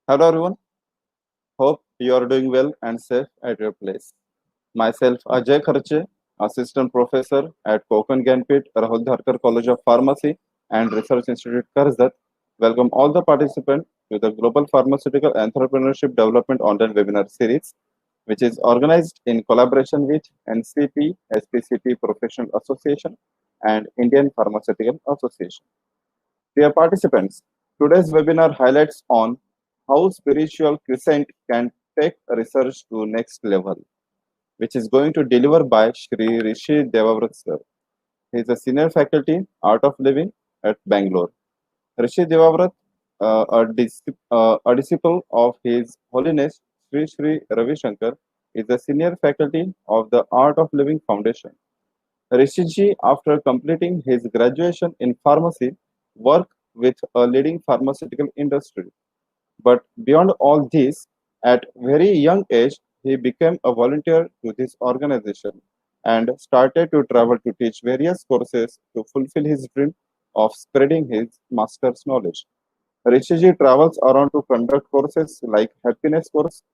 Hello everyone, hope you are doing well and safe at your place. Myself Ajay Kharche, Assistant Professor at Konkan Gyanpith Rahul Dharkar College of Pharmacy and Research Institute Karjat. Welcome all the participants to the Global Pharmaceutical Entrepreneurship Development Online Webinar Series, which is organized in collaboration with NCP, SPCT Professional Association and Indian Pharmaceutical Association. Dear participants, today's webinar highlights on how spiritual crescent can take research to next level, which is going to deliver by Shri Rishi Devavrat sir. He is a senior faculty, Art of Living at Bangalore. Rishi Devavrat, a disciple of His Holiness Sri Sri Ravi Shankar, is a senior faculty of the Art of Living Foundation. Rishiji, after completing his graduation in pharmacy, worked with a leading pharmaceutical industry. But beyond all this, at very young age, he became a volunteer to this organization and started to travel to teach various courses to fulfill his dream of spreading his master's knowledge. Rishiji travels around to conduct courses like happiness course,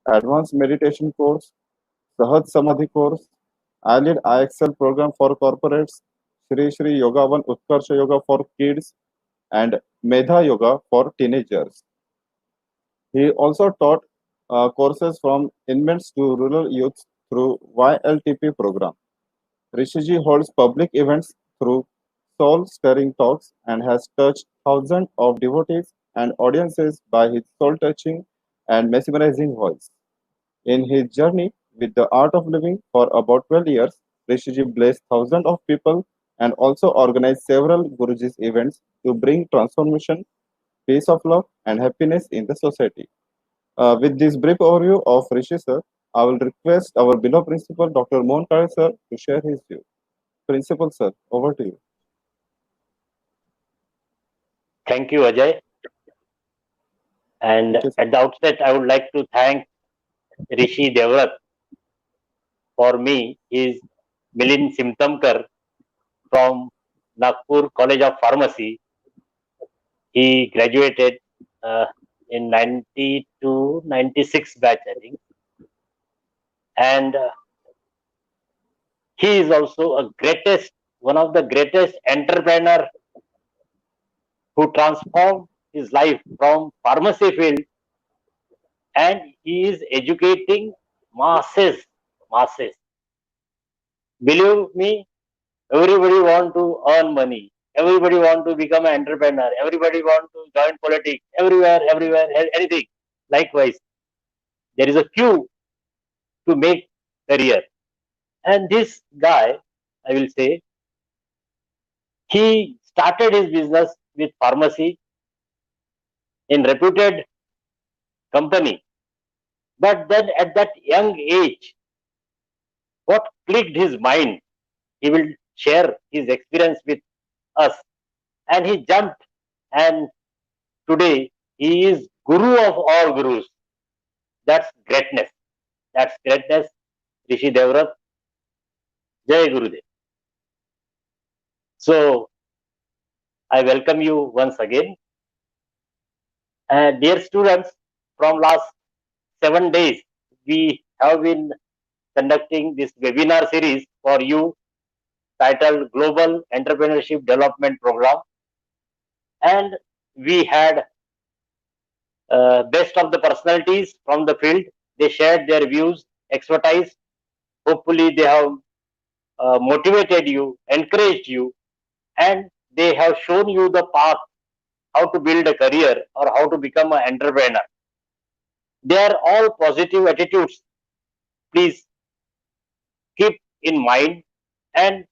advanced meditation course, Sahaj Samadhi course, I lead IXL program for corporates, Shri Shri Yoga One Utkarsha Yoga for kids, and Medha Yoga for teenagers. He also taught courses from infants to rural youths through YLTP program. Rishiji holds public events through soul-stirring talks and has touched thousands of devotees and audiences by his soul-touching and mesmerizing voice. In his journey with the art of living for about 12 years, Rishiji blessed thousands of people and also organized several Guruji's events to bring transformation, peace of love, and happiness in the society. With this brief overview of Rishi sir, I will request our beloved principal, Dr. Mohan Kare sir, to share his view. Principal sir, over to you. Thank you, Ajay. And Thank you, sir. at the outset, I would like to thank Rishi Devrat for me. He is Milind Simtamkar from Nagpur College of Pharmacy. He graduated in 92, 96 batch, I think. And he is also one of the greatest entrepreneur who transformed his life from pharmacy field, and he is educating masses. Believe me, everybody want to earn money. Everybody want to become an entrepreneur. Everybody want to join politics. Everywhere, anything. Likewise, there is a queue to make career. And this guy, I will say, he started his business with pharmacy in reputed company. But then at that young age, what clicked his mind, he will share his experience with us. And he jumped, and today he is guru of all gurus. That's greatness. That's greatness. Rishi Devrat, Jai Gurudev. So I welcome you once again. Dear students, from last 7 days, we have been conducting this webinar series for you titled Global Entrepreneurship Development Program. And we had best of the personalities from the field. They shared their views, expertise. Hopefully, they have motivated you, encouraged you, and they have shown you the path how to build a career or how to become an entrepreneur. They are all positive attitudes. Please keep in mind, and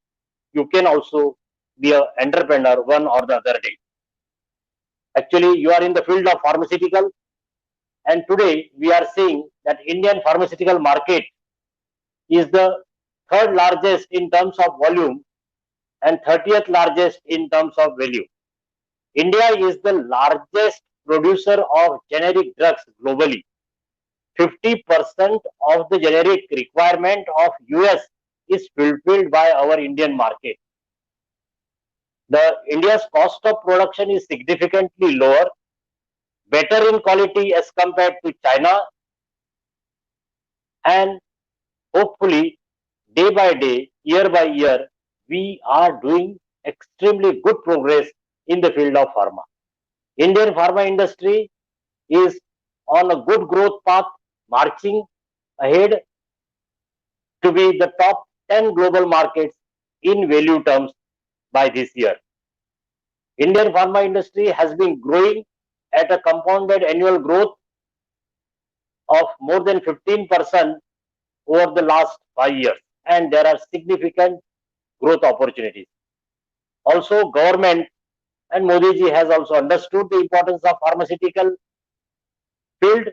you can also be an entrepreneur one or the other day. Actually, you are in the field of pharmaceutical, and today we are seeing that Indian pharmaceutical market is the third largest in terms of volume and 30th largest in terms of value. India is the largest producer of generic drugs globally. 50% of the generic requirement of US is fulfilled by our Indian market. The India's cost of production is significantly lower. better in quality as compared to China, and hopefully day by day, year by year, we are doing extremely good progress in the field of pharma. Indian pharma industry is on a good growth path, marching ahead to be the top 10 global markets in value terms by this year. Indian pharma industry has been growing at a compounded annual growth of more than 15% over the last 5 years, and there are significant growth opportunities. Also, government and Modi ji has also understood the importance of pharmaceutical field,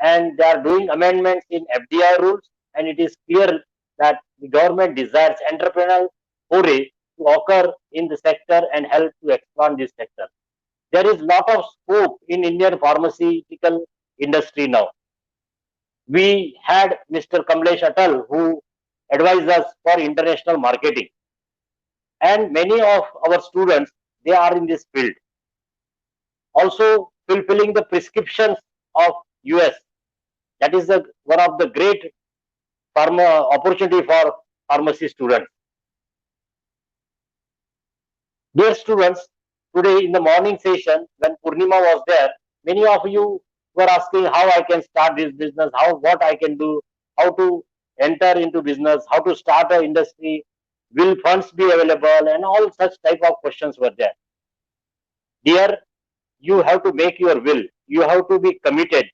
and they are doing amendments in FDI rules, and it is clear that the government desires entrepreneurial foray to occur in the sector and help to expand this sector. There is lot of scope in Indian pharmaceutical industry now. We had Mr. Kamlesh Atal who advised us for international marketing, and many of our students, they are in this field. Also fulfilling the prescriptions of US. That is one of the great pharma opportunity for pharmacy students. Dear students, today in the morning session when Purnima was there, many of you were asking how I can start this business, what I can do, how to enter into business, how to start an industry, will funds be available, and all such type of questions were there. Dear, you have to make your will. You have to be committed.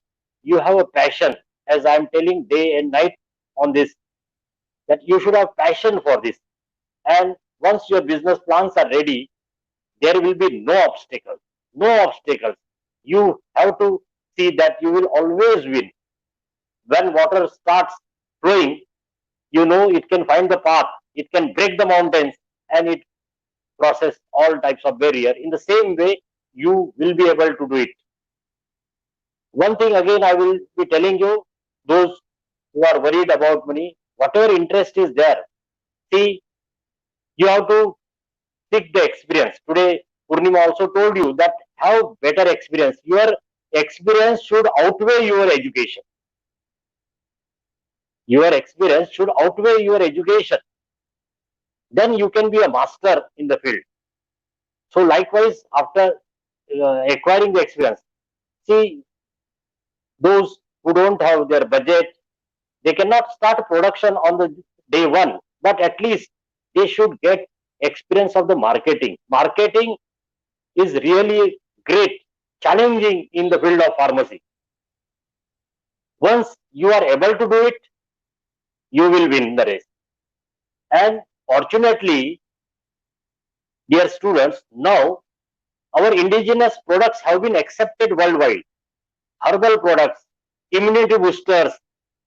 You have a passion, as I am telling day and night on this, that you should have passion for this. And once your business plans are ready, there will be no obstacles. No obstacles. You have to see that you will always win. When water starts flowing, you know it can find the path, it can break the mountains, and it crosses all types of barrier. In the same way, you will be able to do it. One thing again I will be telling you, those who are worried about money, whatever interest is there, see, you have to seek the experience. Today, Purnima also told you that have better experience. Your experience should outweigh your education. Your experience should outweigh your education. Then you can be a master in the field. So likewise, after acquiring the experience, see, those who don't have their budget, they cannot start production on the day one, but at least they should get experience of the marketing. Marketing is really great, challenging in the field of pharmacy. Once you are able to do it, you will win the race. And fortunately, dear students, now our indigenous products have been accepted worldwide. Herbal products, immunity boosters,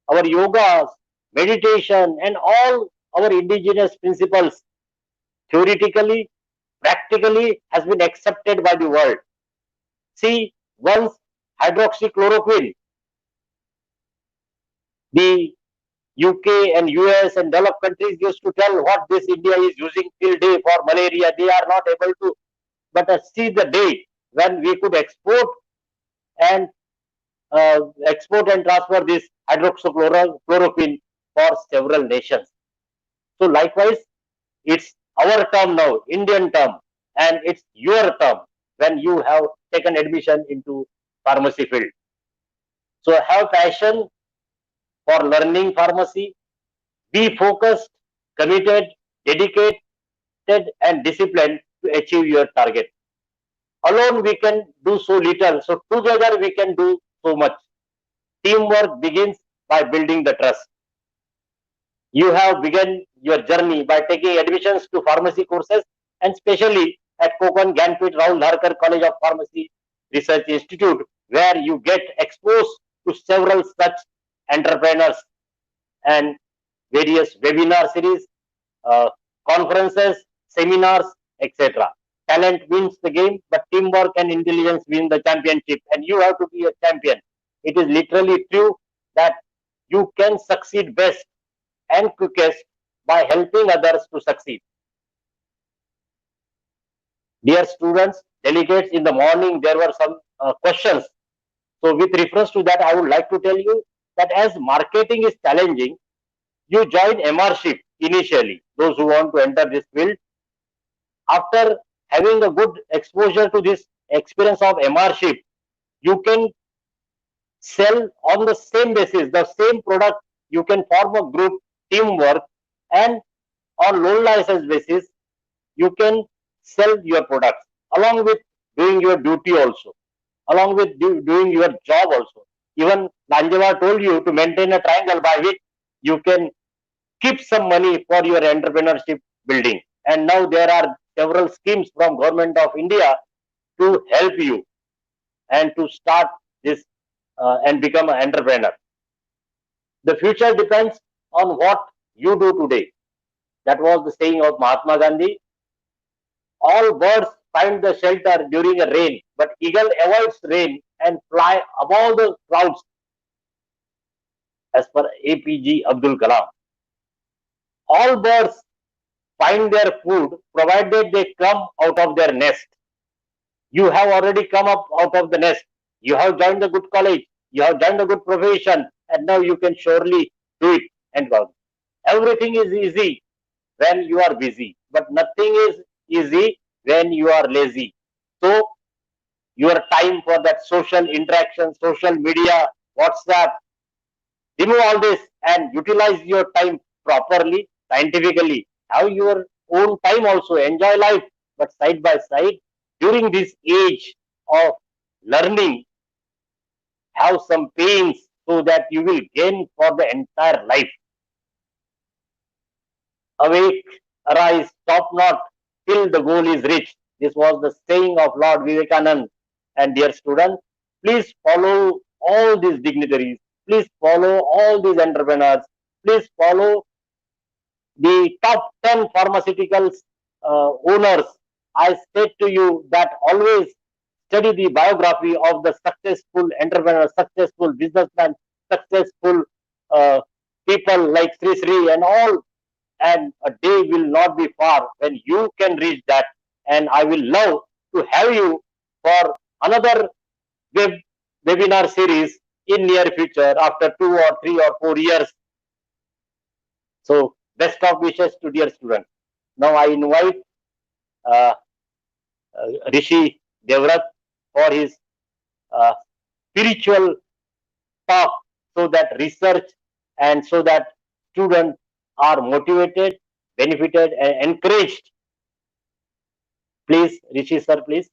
our yogas, meditation, and all our indigenous principles, theoretically, practically, has been accepted by the world. See, once hydroxychloroquine, the UK and US and developed countries used to tell what this India is using till day for malaria. They are not able to, but see the day when we could export and transfer this hydroxychloroquine for several nations. So likewise, it's our term now, Indian term, and it's your term when you have taken admission into pharmacy field. So have passion for learning pharmacy, be focused, committed, dedicated, and disciplined to achieve your target. Alone we can do so little, so together we can do so much. Teamwork begins by building the trust. You have begun your journey by taking admissions to pharmacy courses, and especially at Konkan Gyanpith Rahul Dharkar College of Pharmacy Research Institute, where you get exposed to several such entrepreneurs and various webinar series, conferences, seminars, etc. Talent wins the game, but teamwork and intelligence win the championship, and you have to be a champion. It is literally true that you can succeed best and quickest by helping others to succeed. Dear students, delegates, in the morning there were some questions So with reference to that, I would like to tell you that as marketing is challenging, you join MRship initially, those who want to enter this field. After having a good exposure to this experience of MRship, you can sell on the same basis, the same product. You can form a group, teamwork, and on loan license basis, you can sell your products along with doing your duty also, along with doing your job also. Even Lanjava told you to maintain a triangle by which you can keep some money for your entrepreneurship building. And now there are several schemes from Government of India to help you and to start this and become an entrepreneur. The future depends on what you do today. That was the saying of Mahatma Gandhi. All birds find the shelter during a rain, but eagle avoids rain and fly above the clouds, as per APG Abdul Kalam. All birds find their food provided they come out of their nest. You have already come up out of the nest. You have joined the good college. You have joined a good profession, and now you can surely do it and go. Everything is easy when you are busy, but nothing is easy when you are lazy. So your time for that social interaction, social media, WhatsApp, remove all this and utilize your time properly, scientifically. Have your own time also, enjoy life, but side by side, during this age of learning, have some pains so that you will gain for the entire life. Awake, arise, stop not till the goal is reached. This was the saying of Lord Vivekananda. And dear students, please follow all these dignitaries. Please follow all these entrepreneurs. Please follow the top 10 pharmaceuticals owners. I said to you that always study the biography of the successful entrepreneur, successful businessman, successful uh, people like Sri Sri and all, and a day will not be far when you can reach that. And I will love to have you for another webinar series in near future after 2 or 3 or 4 years. So best of wishes to dear students. Now I invite uh, Rishi Devrat for his uh, spiritual talk, so that research and so that students are motivated, benefited, and encouraged. Please, Rishi sir, please.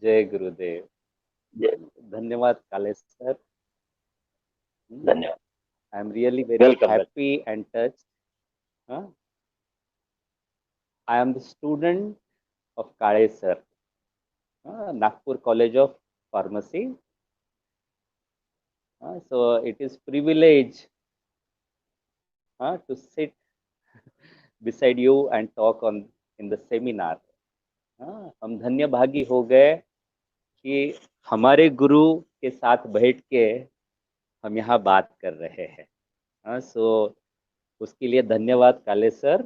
जय गुरुदेव. धन्यवाद Kalesh sir. धन्यवाद. I am really very Welcome, happy and touched. I am the student of Kale sir, Nagpur College of Pharmacy. So it is privilege to sit beside you and talk on in the seminar. हम धन्य भागी हो गए कि हमारे गुरु के साथ बैठ के हम यहाँ बात कर रहे हैं. सो उसके लिए धन्यवाद काले sir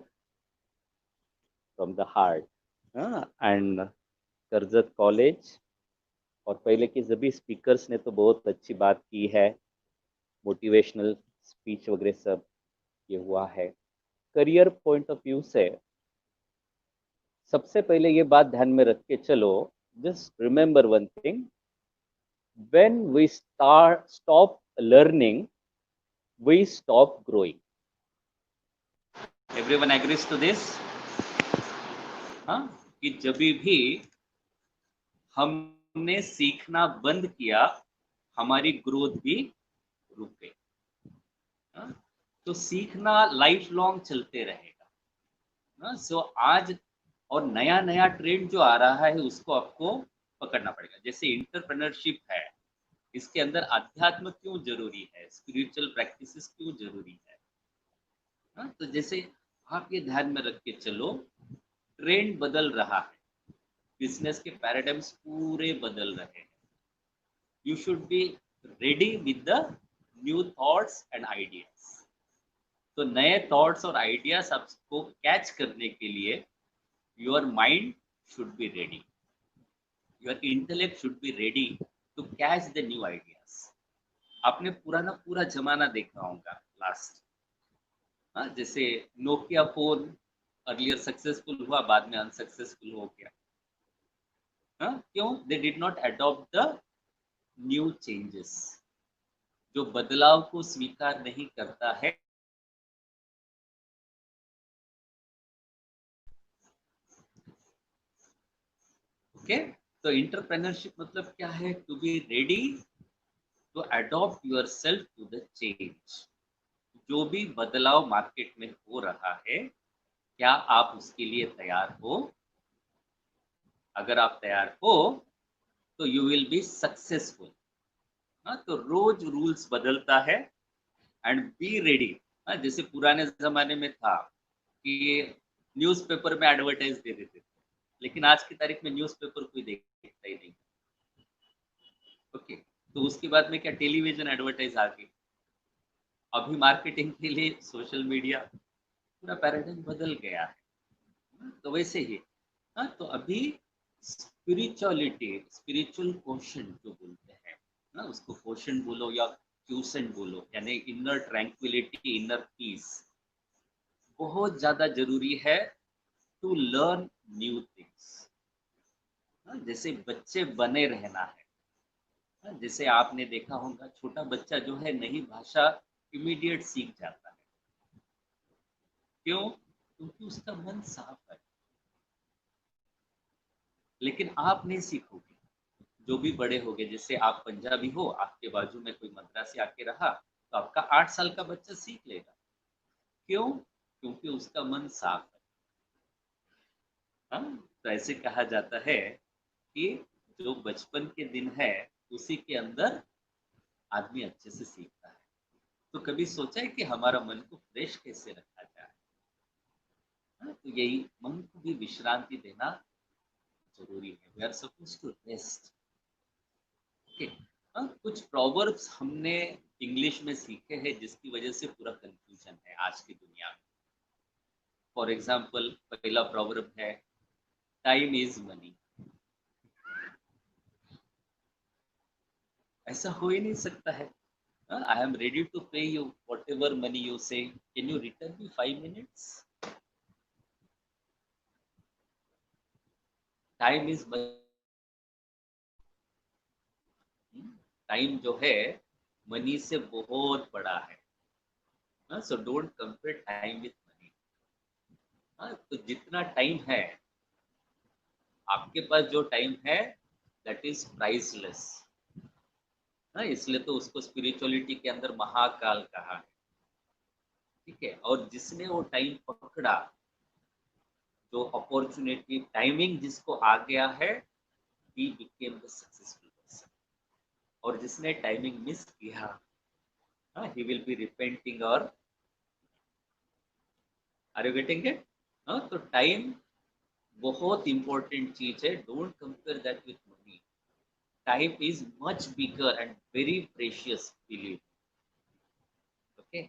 from the heart. And Karjat college और पहले के सभी स्पीकर्स ने तो बहुत अच्छी बात की है, मोटिवेशनल स्पीच वगैरह सब ये हुआ है. करियर पॉइंट ऑफ व्यू से सबसे पहले ये बात ध्यान में रख के चलो, just remember one thing, when we stop learning, we stop growing. Everyone agrees to this? कि जब भी हमने सीखना बंद किया, हमारी ग्रोथ भी रुक गई. तो सीखना लाइफ लॉन्ग चलते रहेगा. सो आज और नया नया ट्रेंड जो आ रहा है उसको आपको पकड़ना पड़ेगा. जैसे इंटरप्रेन्योरशिप है, इसके अंदर अध्यात्म क्यों जरूरी है, स्पिरिचुअल प्रैक्टिसेस क्यों जरूरी है. तो जैसे आप ये ध्यान में रख के चलो, ट्रेंड बदल रहा है, बिजनेस के पैराडाइम्स पूरे बदल रहे हैं. You should be ready with the new thoughts and ideas. तो नए थॉट्स और आइडियाज आपको कैच करने के लिए your mind should be ready. Your intellect should be ready to catch the new ideas. आपने पुराना पूरा जमाना देखा होगा लास्ट, हाँ, जैसे नोकिया फोन अर्लियर सक्सेसफुल हुआ, बाद में अनसक्सेसफुल हो गया। हाँ, क्यों? They did not adopt the new changes. जो बदलाव को स्वीकार नहीं करता है, ओके। तो इंटरप्रेन्योरशिप मतलब क्या है? To be ready to adopt your self to the change. जो भी बदलाव मार्केट में हो रहा है, क्या आप उसके लिए तैयार हो? अगर आप तैयार हो तो यू विल बी सक्सेसफुल। तो रोज रूल्स बदलता है एंड बी रेडी। जैसे पुराने जमाने में था कि न्यूज़पेपर में एडवर्टाइज दे देते थे, लेकिन आज की तारीख में न्यूज़पेपर कोई देखता ही नहीं। ओके, तो उसके बाद में क्या टेलीविजन एडवर्टाइज आ गई। अभी मार्केटिंग के लिए सोशल मीडिया, पूरा पैराडाइम बदल गया है। तो वैसे ही तो अभी स्पिरिचुअलिटी, स्पिरिचुअल क्वेश्चन जो बोलते हैं ना, उसको क्वेश्चन बोलो या क्वेश्चन बोलो, यानी इनर ट्रैंक्विलिटी, इनर पीस बहुत ज्यादा जरूरी है टू लर्न न्यू थिंग्स। जैसे बच्चे बने रहना है। जैसे आपने देखा होगा छोटा बच्चा जो है नई भाषा इमीडिएट सीख जाता है। क्यों? क्योंकि उसका मन साफ है। लेकिन आप नहीं सीखोगे, जो भी बड़े हो गए, जैसे आप पंजाबी हो, आपके बाजू में कोई मद्रासी आके रहा, तो आपका 8 साल का बच्चा सीख लेगा। क्यों? क्योंकि उसका मन साफ है। तो ऐसे कहा जाता है कि जो बचपन के दिन है उसी के अंदर आदमी अच्छे से सीखता है। तो कभी सोचा है कि हमारा मन को फ्रेश कैसे रखा जाए? तो यही मन को भी विश्रांति देना जरूरी है। We are suppose to rest. Okay, कुछ प्रोवर्ब्स हमने इंग्लिश में सीखे हैं जिसकी वजह से पूरा कंफ्यूजन है आज की दुनिया में। फॉर एग्जाम्पल, पहला प्रोवर्ब है टाइम इज मनी। ऐसा हो ही नहीं सकता है। I am ready to pay you whatever money you say, can you return me 5 minutes? Time is money. Time जो है मनी से बहुत बड़ा है। So don't compare time with money. तो जितना टाइम है आपके पास, जो टाइम है दैट इज प्राइसलेस। इसलिए तो उसको स्पिरिचुअलिटी के अंदर महाकाल कहा है। ठीक है, और जिसने वो टाइम पकड़ा, जो अपॉर्चुनिटी टाइमिंग जिसको आ गया है, he became the successful person। और जिसने टाइमिंग मिस किया, he will be repenting। और आर यू गेटिंग इट? तो टाइम बहुत इंपॉर्टेंट चीज है। Don't compare that with money. Time is much bigger and very precious, believe. Okay,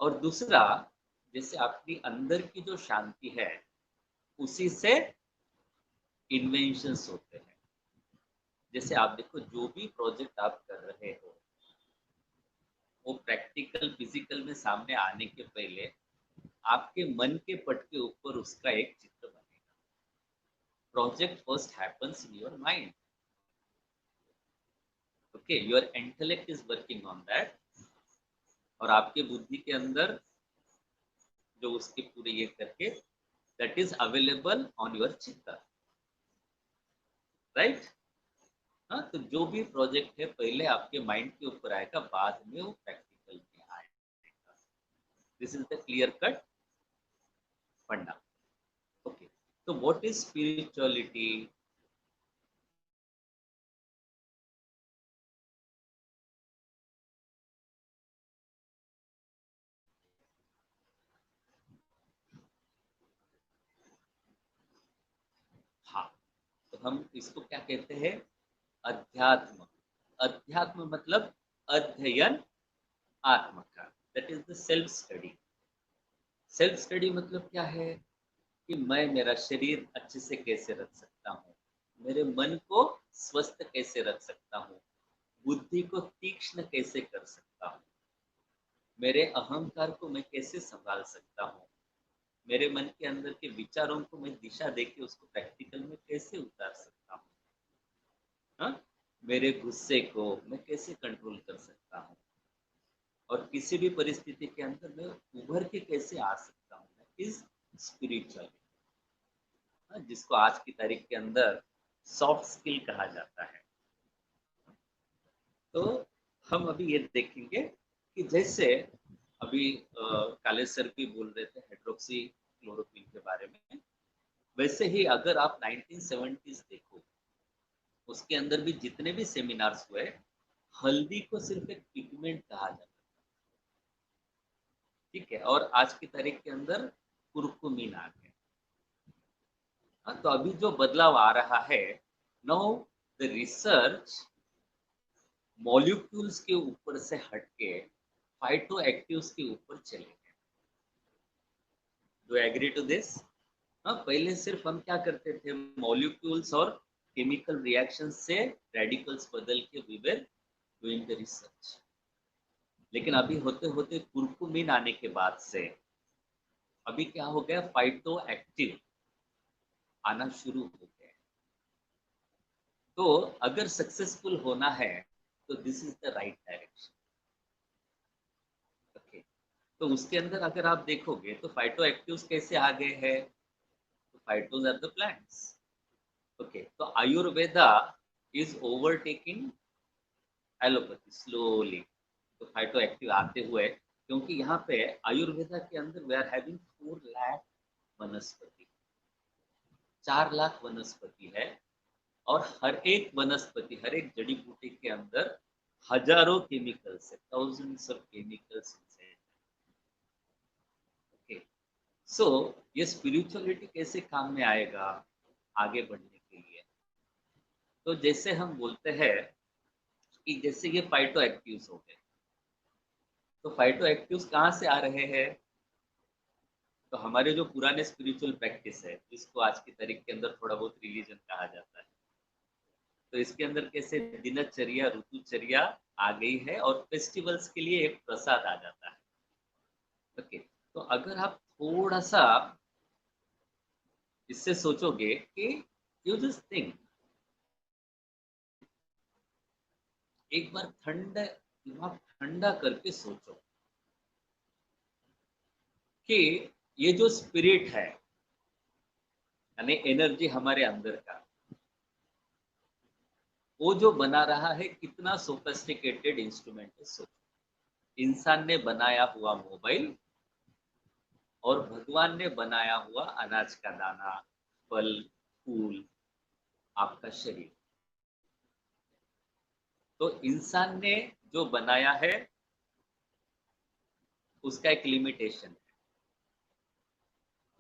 और दूसरा, जैसे अपनी अंदर की जो शांति है उसी से इन्वेंशंस होते हैं। जैसे आप देखो, जो भी प्रोजेक्ट आप कर रहे हो वो प्रैक्टिकल फिजिकल में सामने आने के पहले आपके मन के पट के ऊपर उसका एक चित्र बनेगा। Project first happens in your mind. Okay, your intellect is working on that, और आपके बुद्धि के अंदर जो उसके पूरे ये करके that is available on your चित्र, राइट? तो जो भी प्रोजेक्ट है पहले आपके माइंड के ऊपर आएगा, बाद में वो प्रैक्टिकल में आएगा। This is the clear cut फंडा। ओके, तो व्हाट इज स्पिरिचुअलिटी? हाँ, तो हम इसको क्या कहते हैं? अध्यात्म। अध्यात्म मतलब अध्ययन, आत्मा का, that is the self study. Self study मतलब क्या है? कि मैं मेरा शरीर अच्छे से कैसे रख सकता हूँ, मेरे मन को स्वस्थ कैसे रख सकता हूँ, बुद्धि को तीक्ष्ण कैसे कर सकता हूँ, मेरे अहंकार को मैं कैसे संभाल सकता हूँ, मेरे मन के अंदर के विचारों को मैं दिशा देके उसको प्रैक्टिकल में कैसे उतार सकता हूँ, हाँ? मेरे गुस्से को मैं कैसे कंट्रोल कर सकता हूँ, और किसी भी परिस्थिति के अंदर मैं उभर के कैसे आ सकता हूँ, इज स्पिरिचुअल, जिसको आज की तारीख के अंदर सॉफ्ट स्किल कहा जाता है। तो हम अभी ये देखेंगे कि जैसे अभी काले सर भी बोल रहे थे हाइड्रोक्सी क्लोरोक्विन के बारे में, वैसे ही अगर आप 1970s देखो, उसके अंदर भी जितने भी सेमिनार्स हुए, हल्दी को सिर्फ एक पिगमेंट कहा जाता है, ठीक है, और आज की तारीख के अंदर कुर्कुमिन आ गया। हाँ, तो अभी जो बदलाव आ रहा है, नाउ द रिसर्च मॉलिक्यूल्स के ऊपर से हटके फाइटो एक्टिव्स के ऊपर चले गए। Do agree to this? हाँ, पहले सिर्फ हम क्या करते थे, मॉलिक्यूल्स और केमिकल रिएक्शन से रेडिकल्स बदल के we were doing the research, लेकिन अभी होते होते कुर्कुमिन आने के बाद से अभी क्या हो गया, फाइटो एक्टिव आना शुरू हो गया। तो अगर सक्सेसफुल होना है तो this is the right direction. Okay, तो उसके अंदर अगर आप देखोगे तो फाइटो एक्टिव्स कैसे आ गए हैं, तो फाइटोज आर द प्लांट्स। ओके, तो Ayurveda is overtaking allopathy slowly, तो फाइटो एक्टिव आते हुए, क्योंकि यहाँ पे आयुर्वेदा के अंदर वी आर हैविंग 4 लाख वनस्पति, 4 लाख वनस्पति है, और हर एक वनस्पति, हर एक जड़ी बूटी के अंदर हजारों केमिकल्स है, थाउजेंड्स ऑफ केमिकल्स। ओके, सो ये स्पिरिचुअलिटी कैसे काम में आएगा आगे बढ़ने के लिए? तो जैसे हम बोलते हैं कि जैसे ये फाइटो एक्टिव्स हो गए, तो फाइटो एक्टिव्स कहाँ से आ रहे हैं? तो हमारे जो पुराने स्पिरिचुअल प्रैक्टिस है, जिसको आज की तारीख के अंदर थोड़ा बहुत रिलीजन कहा जाता है, तो इसके अंदर कैसे दिनचर्या, ऋतुचर्या आ गई है, और फेस्टिवल्स के लिए एक प्रसाद आ जाता है। ओके, तो अगर आप थोड़ा सा इससे सोचोगे कि यू जस्ट थिंक, एक बार दिमाग ठंडा करके सोचो कि ये जो स्पिरिट है, यानी एनर्जी हमारे अंदर का, वो जो बना रहा है, कितना सोफिस्टिकेटेड इंस्ट्रूमेंट है। सोचो, इंसान ने बनाया हुआ मोबाइल और भगवान ने बनाया हुआ अनाज का दाना, फल, फूल, आपका शरीर। तो इंसान ने जो बनाया है उसका एक लिमिटेशन है,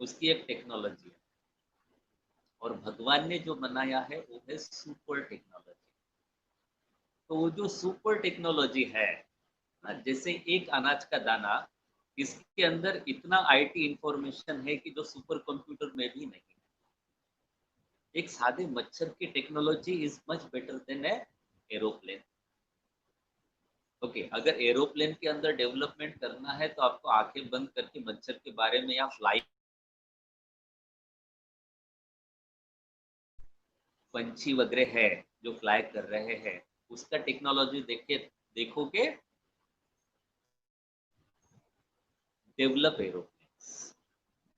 उसकी एक टेक्नोलॉजी है, और भगवान ने जो बनाया है वो है सुपर टेक्नोलॉजी। तो वो जो सुपर टेक्नोलॉजी है ना, जैसे एक अनाज का दाना, इसके अंदर इतना आईटी इंफॉर्मेशन है कि जो सुपर कंप्यूटर में भी नहीं है। एक सादे मच्छर की technology is much better than A aeroplane. Okay, अगर एरोप्लेन के अंदर डेवलपमेंट करना है तो आपको आंखें बंद करके मच्छर के बारे में, या फ्लाई पंछी वगैरह है जो फ्लाई कर रहे हैं, उसका टेक्नोलॉजी देखोगे, डेवलप एरोप्लेन्स।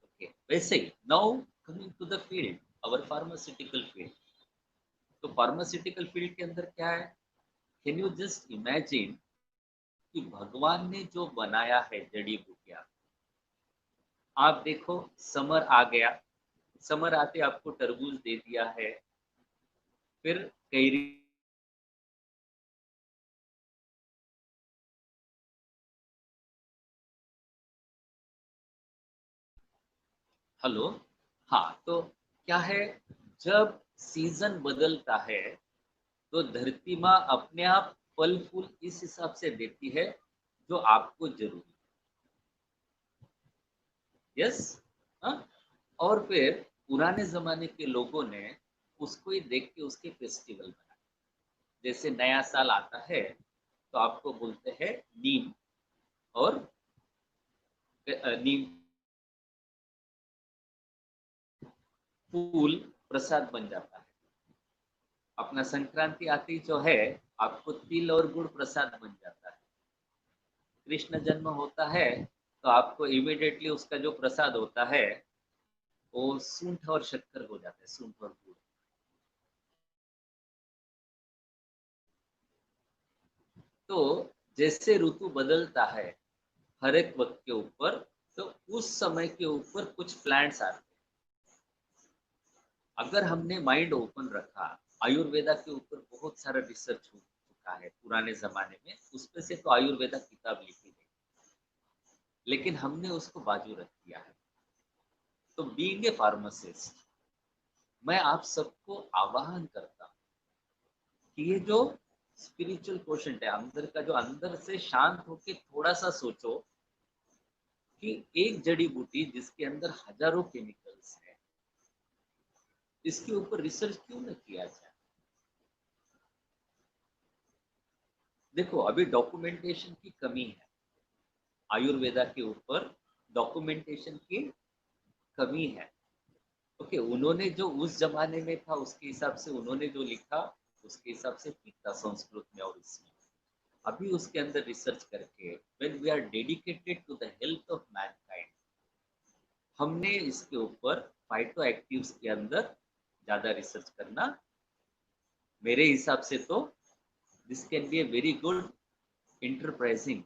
ओके, वैसे ही now coming to the field, our pharmaceutical field. तो फार्मास्यूटिकल फील्ड के अंदर क्या है, कैन यू जस्ट इमेजिन कि भगवान ने जो बनाया है जड़ी बूटियां, आप देखो समर आ गया, समर आते आपको तरबूज दे दिया है, फिर कैरी, हेलो, हाँ, तो क्या है, जब सीजन बदलता है तो धरती माँ अपने आप फल फूल इस हिसाब से देती है जो आपको जरूरी है। यस, हाँ, और फिर पुराने जमाने के लोगों ने उसको ही देख के उसके फेस्टिवल बनाए। जैसे नया साल आता है तो आपको बोलते हैं नीम, और नीम फूल प्रसाद बन जाता है। अपना संक्रांति आती जो है, आपको तिल और गुड़ प्रसाद बन जाता है। कृष्ण जन्म होता है तो आपको इमीडिएटली उसका जो प्रसाद होता है वो सूंठ और शक्कर हो जाता है, सूंठ और गुड़। तो जैसे ऋतु बदलता है हर एक वक्त के ऊपर, तो उस समय के ऊपर कुछ प्लांट्स आते हैं। अगर हमने माइंड ओपन रखा, आयुर्वेदा के ऊपर बहुत सारा रिसर्च हो चुका है पुराने जमाने में, उसमें से तो आयुर्वेदा किताब लिखी गई, लेकिन हमने उसको बाजू रख दिया है। तो बीइंग ए फार्मासिस्ट, मैं आप सबको आह्वान करता हूँ कि ये जो स्पिरिचुअल क्वेश्चन है अंदर का, जो अंदर से शांत होके थोड़ा सा सोचो कि एक जड़ी बूटी जिसके अंदर हजारों केमिकल्स है, इसके ऊपर रिसर्च क्यों न किया जाए। देखो, अभी डॉक्यूमेंटेशन की कमी है, आयुर्वेदा के ऊपर डॉक्यूमेंटेशन की कमी है। ओके, उन्होंने जो उस जमाने में था उसके हिसाब से उन्होंने जो लिखा उसके हिसाब से ठीक था संस्कृत में और इसमें। अभी उसके अंदर रिसर्च करके when we are dedicated to the health of mankind, हमने इसके ऊपर फाइटो एक्टिव्स के अंदर ज्यादा रिसर्च करना, मेरे हिसाब से तो this can be a very good enterprising.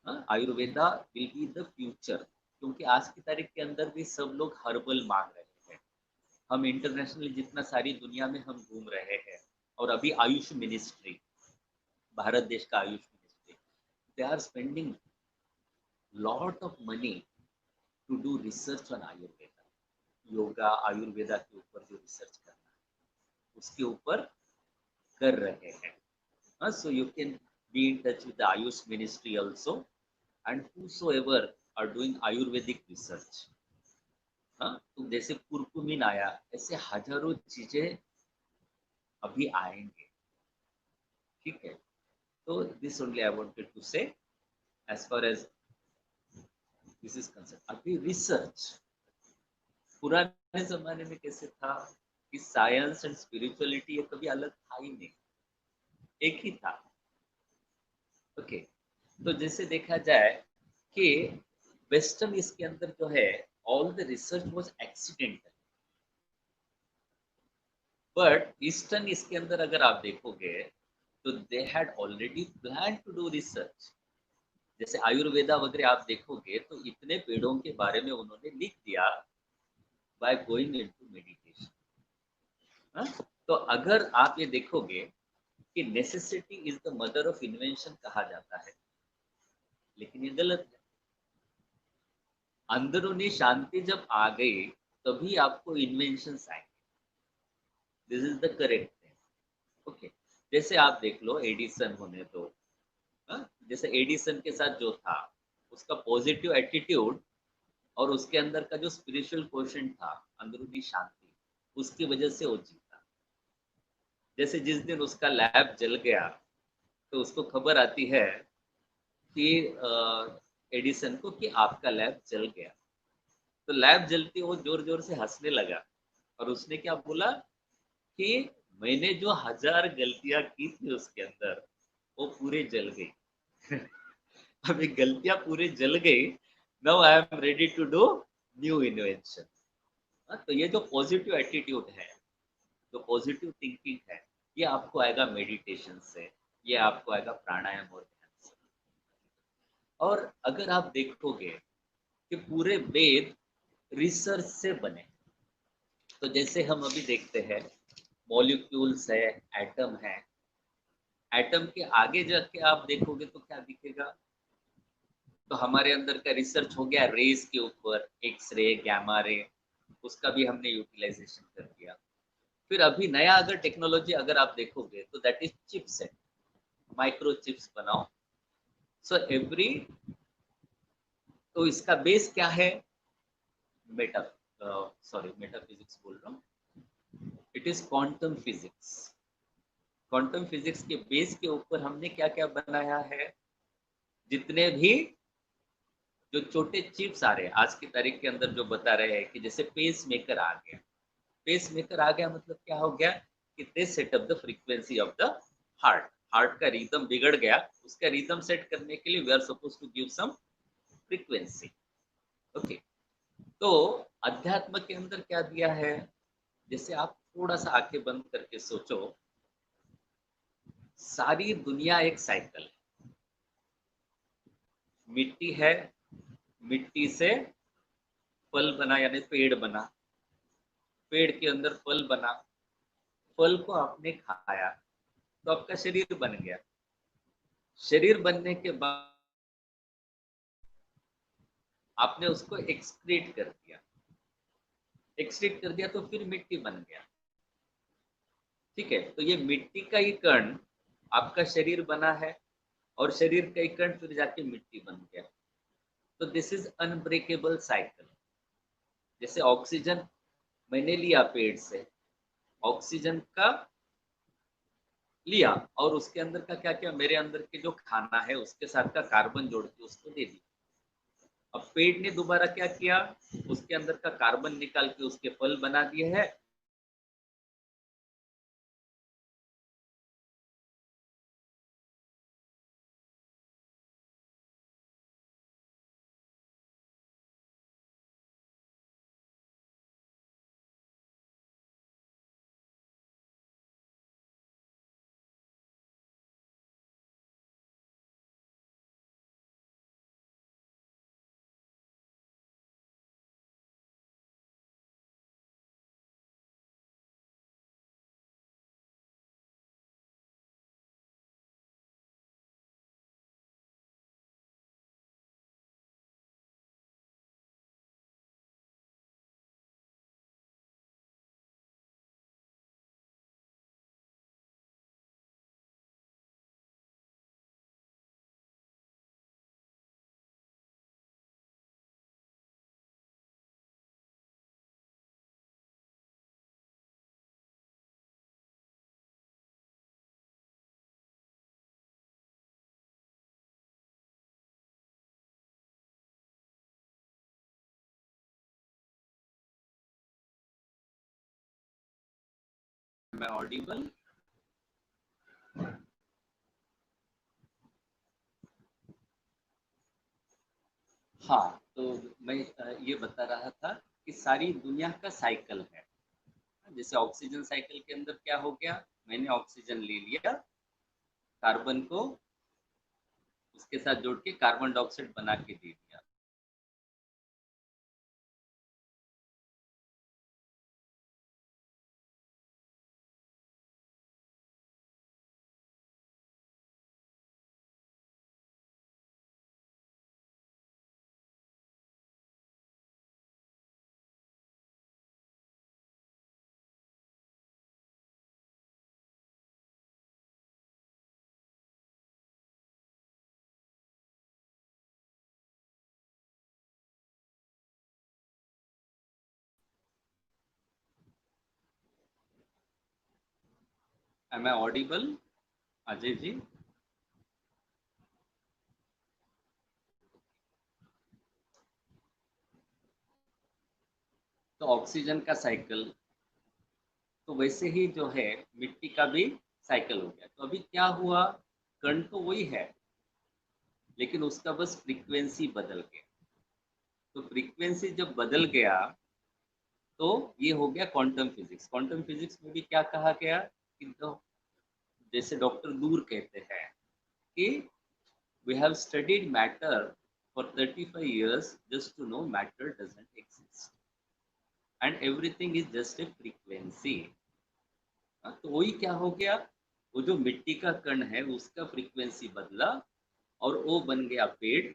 Ayurveda will be the future, क्योंकि आज की तारीख के अंदर भी सब लोग हर्बल मांग रहे हैं। हम इंटरनेशनली जितना सारी दुनिया में हम घूम रहे हैं, और अभी आयुष मिनिस्ट्री, भारत देश का Ayush ministry, they are spending lot of money to do research on Ayurveda. Yoga Ayurveda के ऊपर जो रिसर्च करना है उसके ऊपर कर रहे हैं। सो you can be in touch with the Ayush ministry also, and whosoever are doing Ayurvedic research. तो जैसे कुरकुमिन आया, ऐसे हजारों चीजें अभी आएंगे। ठीक है, तो this only I wanted to say as far as this is concern. अभी रिसर्च, पुराने जमाने में कैसे था कि साइंस एंड स्पिरिचुअलिटी ये कभी अलग था ही नहीं, एक ही था। ओके, तो जैसे देखा जाए कि वेस्टर्न इसके अंदर जो है, all the research was accidental, but eastern इसके अंदर अगर आप देखोगे तो they had already plan to do research. जैसे आयुर्वेदा वगैरह आप देखोगे तो इतने पेड़ों के बारे में उन्होंने लिख दिया बाय गोइंग इनटू मेडिटेशन। तो अगर आप ये देखोगे कि necessity is the mother of invention कहा जाता है, लेकिन ये गलत है। अंदरूनी शांति जब आ गई तभी आपको इन्वेंशंस आएंगे। This is the correct thing. Okay, जैसे आप देख लो एडिसन होने दो। जैसे एडिसन के साथ जो था, उसका पॉजिटिव एटीट्यूड और उसके अंदर का जो स्पिरिचुअल क्वेश्चन था, अंदरूनी शांति, उसकी वजह से वो जीता। जैसे जिस दिन उसका लैब जल गया तो उसको खबर आती है कि एडिसन को कि आपका लैब जल गया। तो लैब जलती वो जोर जोर से हंसने लगा, और उसने क्या बोला कि मैंने जो 1000 गलतियां की थी उसके अंदर, वो पूरे जल गई। अभी गलतियां पूरे जल गई, now I am ready to do new invention. तो ये जो पॉजिटिव एटीट्यूड है, जो पॉजिटिव थिंकिंग है, ये आपको आएगा मेडिटेशन से, ये आपको आएगा प्राणायाम और ध्यान से। और अगर आप देखोगे कि पूरे वेद रिसर्च से बने, तो जैसे हम अभी देखते हैं मॉलिक्यूल्स है, एटम है, एटम के आगे जाके आप देखोगे तो क्या दिखेगा। तो हमारे अंदर का रिसर्च हो गया रेस के ऊपर, एक्स रे, गैमा रे, उसका भी हमने यूटिलाइजेशन कर दिया। फिर अभी नया अगर टेक्नोलॉजी अगर आप देखोगे तो that is chipset, micro chips बनाओ। सो एवरी, तो इसका बेस क्या है, मेटा सॉरी मेटाफिजिक्स बोल रहा हूँ, it is quantum physics. Quantum physics के बेस के ऊपर हमने क्या क्या बनाया है, जितने भी जो छोटे चिप्स आ रहे हैं आज की तारीख के अंदर, जो बता रहे हैं कि जैसे पेस मेकर आ गया। पेस मेकर आ गया मतलब क्या हो गया कि they set up the frequency of the heart. Heart का रिदम बिगड़ गया, उसका रिदम सेट करने के लिए we are suppose to give some frequency. Okay, तो अध्यात्म के अंदर क्या दिया है, जैसे आप थोड़ा सा आंखें बंद करके सोचो, सारी दुनिया एक साइकिल है। मिट्टी है, मिट्टी से फल बना यानी पेड़ बना, पेड़ के अंदर फल बना, फल को आपने खाया तो आपका शरीर बन गया। शरीर बनने के बाद आपने उसको एक्सक्रीट कर दिया, एक्सक्रीट कर दिया तो फिर मिट्टी बन गया। ठीक है, तो ये मिट्टी का ही कण आपका शरीर बना है, और शरीर का ही कण फिर जाके मिट्टी बन गया। तो दिस इज अनब्रेकेबल साइकिल। जैसे ऑक्सीजन मैंने लिया पेड़ से, ऑक्सीजन का लिया और उसके अंदर का क्या क्या, मेरे अंदर के जो खाना है उसके साथ का कार्बन जोड़ के उसको दे दिया। अब पेड़ ने दोबारा क्या किया, उसके अंदर का कार्बन निकाल के उसके फल बना दिए हैं। मैं ऑडिबल? हाँ, तो मैं ये बता रहा था कि सारी दुनिया का साइकिल है। जैसे ऑक्सीजन साइकिल के अंदर क्या हो गया, मैंने ऑक्सीजन ले लिया, कार्बन को उसके साथ जोड़ के कार्बन डाइऑक्साइड बना के दे दिया। M I audible Ajay ji? तो ऑक्सीजन का साइकिल, तो वैसे ही जो है मिट्टी का भी साइकिल हो गया। तो अभी क्या हुआ, कण तो वही है लेकिन उसका बस फ्रीक्वेंसी बदल गया। तो फ्रीक्वेंसी जब बदल गया तो ये हो गया क्वांटम फिजिक्स। क्वांटम फिजिक्स में भी क्या कहा गया कि जैसे डॉक्टर दूर कहते हैं कि we have studied matter for 35 years just to know matter doesn't exist and everything is just a frequency। तो वही क्या हो गया, वो जो मिट्टी का कण है उसका फ्रीक्वेंसी बदला और वो बन गया पेड़,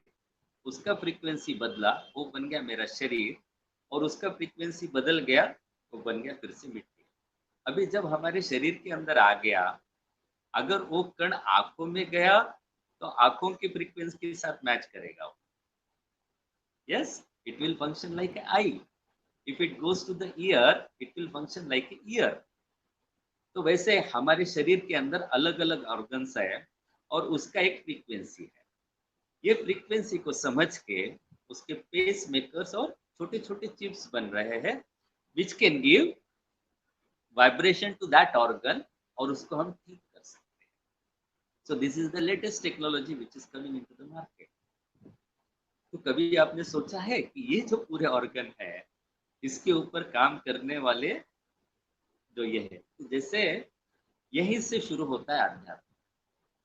उसका फ्रीक्वेंसी बदला वो बन गया मेरा शरीर, और उसका फ्रीक्वेंसी बदल गया वो बन गया फिर से मिट्टी। अभी जब हमारे शरीर के अंदर आ गया, अगर वो कण आंखों में गया तो आंखों की फ्रीक्वेंसी के साथ मैच करेगा वो। Yes, it will function like an eye. If it goes to the ear, it will function like an ear. तो वैसे हमारे शरीर के अंदर अलग अलग ऑर्गन्स है और उसका एक फ्रीक्वेंसी है। ये फ्रीक्वेंसी को समझ के उसके पेस मेकर्स और छोटे छोटे चिप्स बन रहे हैं which can give vibration to that organ और उसको हम ठीक कर सकते हैं। So this is the latest technology which is coming into the market. तो कभी आपने सोचा है कि ये जो पूरे ऑर्गन है इसके ऊपर काम करने वाले जो ये है, तो जैसे यहीं से शुरू होता है अध्यात्म।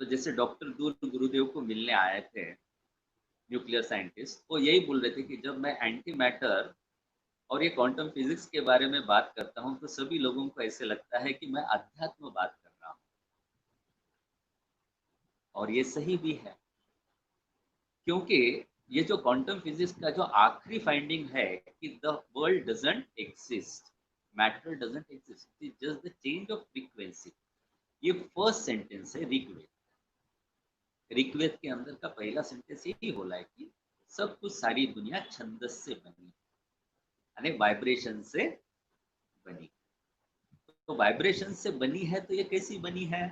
तो जैसे डॉक्टर दूर गुरुदेव को मिलने आए थे न्यूक्लियर साइंटिस्ट, वो यही बोल रहे थे कि जब मैं एंटी मैटर और ये क्वांटम फिजिक्स के बारे में बात करता हूँ तो सभी लोगों को ऐसे लगता है कि मैं अध्यात्म बात कर रहा हूँ, और ये सही भी है क्योंकि ये जो क्वांटम फिजिक्स का जो आखिरी फाइंडिंग है कि the world doesn't exist, matter doesn't exist, it just the change of frequency. ये फर्स्ट सेंटेंस है ऋग्वेद। ऋग्वेद के अंदर का पहला सेंटेंस यही बोला है कि सब कुछ, सारी दुनिया छंदस से बनी, यानी वाइब्रेशन से बनी। तो वाइब्रेशन से बनी है तो ये कैसी बनी है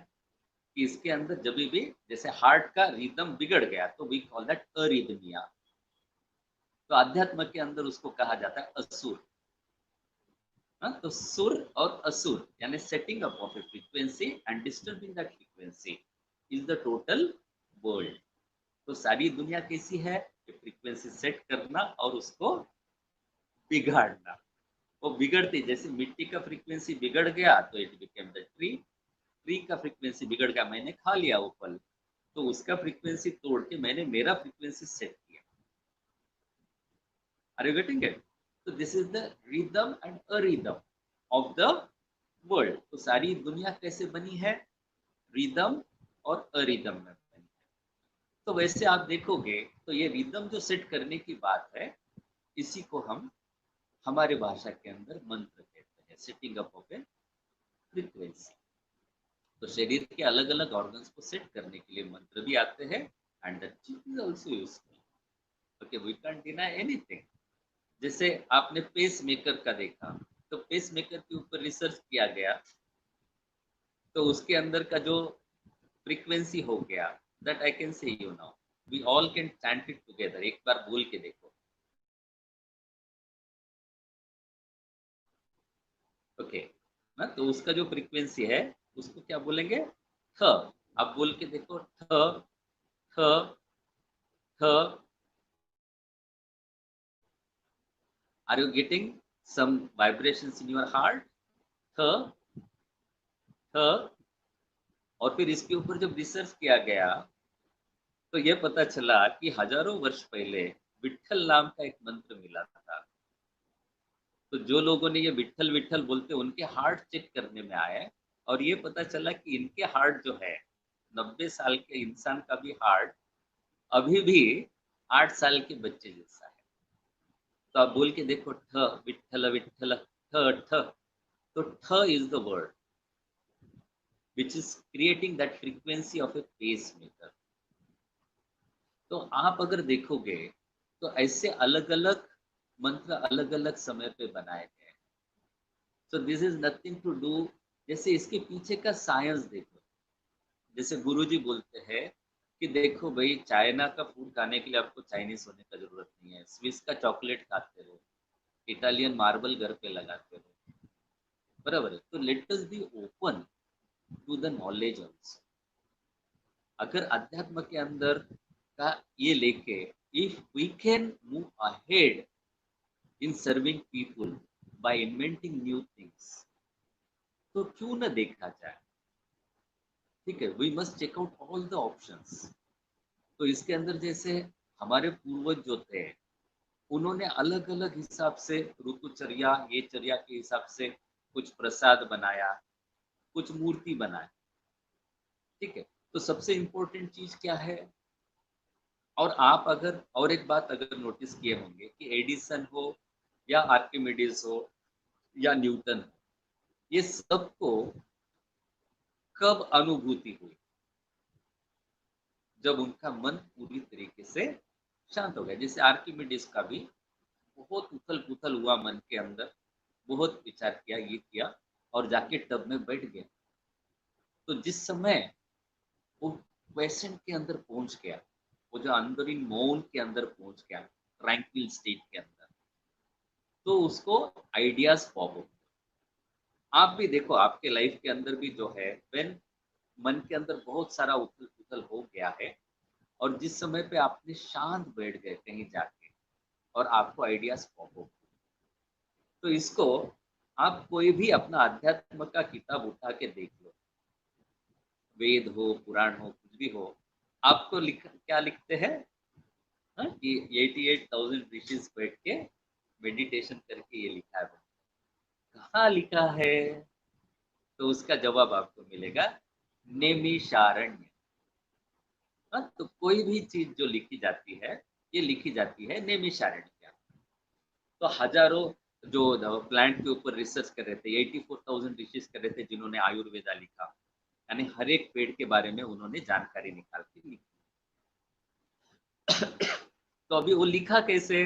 कि इसके अंदर जब भी जैसे हार्ट का रिदम बिगड़ गया तो वी कॉल दैट अरिदमिया। तो अध्यात्म के अंदर उसको कहा जाता है असुर। तो सुर और असुर यानी setting up of A frequency and disturbing that frequency is the total world. तो सारी दुनिया कैसी है, फ्रीक्वेंसी सेट करना और उसको बिगाड़ना। वो बिगड़ती, जैसे मिट्टी का फ्रीक्वेंसी बिगड़ गया तो it became the tree, tree का फ्रीक्वेंसी बिगड़ गया, मैंने खा लिया वो फल, तो उसका फ्रीक्वेंसी तोड़ के मैंने मेरा फ्रीक्वेंसी सेट किया। Are you getting it? तो this is the rhythm and arrhythm of the world. तो सारी दुनिया कैसे बनी है, रिदम और अरिदम में बनी है। तो वैसे आप देखोगे तो ये रिदम जो सेट करने की बात है, इसी को हम हमारे भाषा के अंदर मंत्र कहते हैं, setting up of A frequency. तो शरीर के अलग अलग ऑर्गन्स को सेट करने के लिए मंत्र भी आते हैं and that is also useful. Okay, we can't deny anything. जैसे आपने पेस मेकर का देखा, तो पेस मेकर के ऊपर रिसर्च किया गया तो उसके अंदर का जो फ्रीक्वेंसी हो गया, that I can say you now, we all can chant it together. एक बार बोल के देखो। ओके ना, तो उसका जो फ्रीक्वेंसी है उसको क्या बोलेंगे, थ। आप बोल के देखो, थ थ थ। Are you getting some vibrations in your heart? थ थ। और फिर इसके ऊपर जब रिसर्च किया गया तो ये पता चला कि हजारों वर्ष पहले विट्ठल नाम का एक मंत्र मिला था। तो जो लोगों ने ये विट्ठल विट्ठल बोलते उनके हार्ट चेक करने में आए और ये पता चला कि इनके हार्ट जो है 90 साल के इंसान का भी हार्ट अभी भी 8 साल के बच्चे जैसा है। तो आप बोल के देखो, ठ विट्ठल विट्ठल ठ ठ। तो ठ is the word which is creating that frequency of a pacemaker. तो आप अगर देखोगे तो ऐसे अलग अलग मंत्र अलग अलग समय पे बनाए गए। So this is nothing to do, जैसे इसके पीछे का साइंस देखो। जैसे गुरुजी बोलते हैं कि देखो भाई, चाइना का फूड खाने के लिए आपको चाइनीज होने का जरूरत नहीं है, स्विस का चॉकलेट खाते रहो, इटालियन मार्बल घर पे लगाते रहो, बराबर है। तो let us be open to the knowledge also. अगर अध्यात्म के अंदर का ये लेके, if we can move ahead in serving people by inventing new things, तो क्यों न देखा जाए। ठीक है, we must check out all the options. तो इसके अंदर जैसे हमारे पूर्वज जो थे उन्होंने अलग अलग हिसाब से ऋतुचर्या, ये चर्या के हिसाब से कुछ प्रसाद बनाया, कुछ मूर्ति बनाया। ठीक है, तो सबसे इंपॉर्टेंट चीज क्या है। और आप अगर और एक बात अगर नोटिस किए होंगे कि एडिसन हो या आर्किमिडीज हो या न्यूटन हो, ये सबको कब अनुभूति हुई, जब उनका मन पूरी तरीके से शांत हो गया। जैसे आर्किमिडीज का भी बहुत उथल पुथल हुआ मन के अंदर, बहुत विचार किया, ये किया और जाके टब में बैठ गया। तो जिस समय वो क्वेश्चन के अंदर पहुंच गया, वो जो अंदर इन मौन के अंदर पहुंच गया, ट्रैंक्विल स्टेट के अंदर, तो उसको आइडियाज पॉप। आप भी देखो, आपके लाइफ के अंदर भी जो है, व्हेन मन के अंदर बहुत सारा उथल पुथल हो गया है, और जिस समय पे आपने शांत बैठ गए कहीं जाके और आपको आइडियाज पॉप हो, तो इसको आप कोई भी अपना अध्यात्म का किताब उठा के देख लो, वेद हो, पुराण हो, कुछ भी हो, आपको क्या लिखते हैं, हाँ, कि 88,000 ऋषिज बैठ के मेडिटेशन करके ये लिखा है। कहाँ लिखा है? तो उसका जवाब आपको मिलेगा नेमिषारण्य। हाँ, तो कोई भी चीज जो लिखी जाती है, ये लिखी जाती है नेमिषारण्य के अंदर। तो हजारों जो प्लांट के ऊपर रिसर्च कर रहे थे, 84,000 ऋषिज कर रहे थे जिन्होंने आयुर्वेदा लिखा, यानी हर एक पेड़ के बारे में उन्होंने जानकारी निकाल के लिखी। तो अभी वो लिखा कैसे?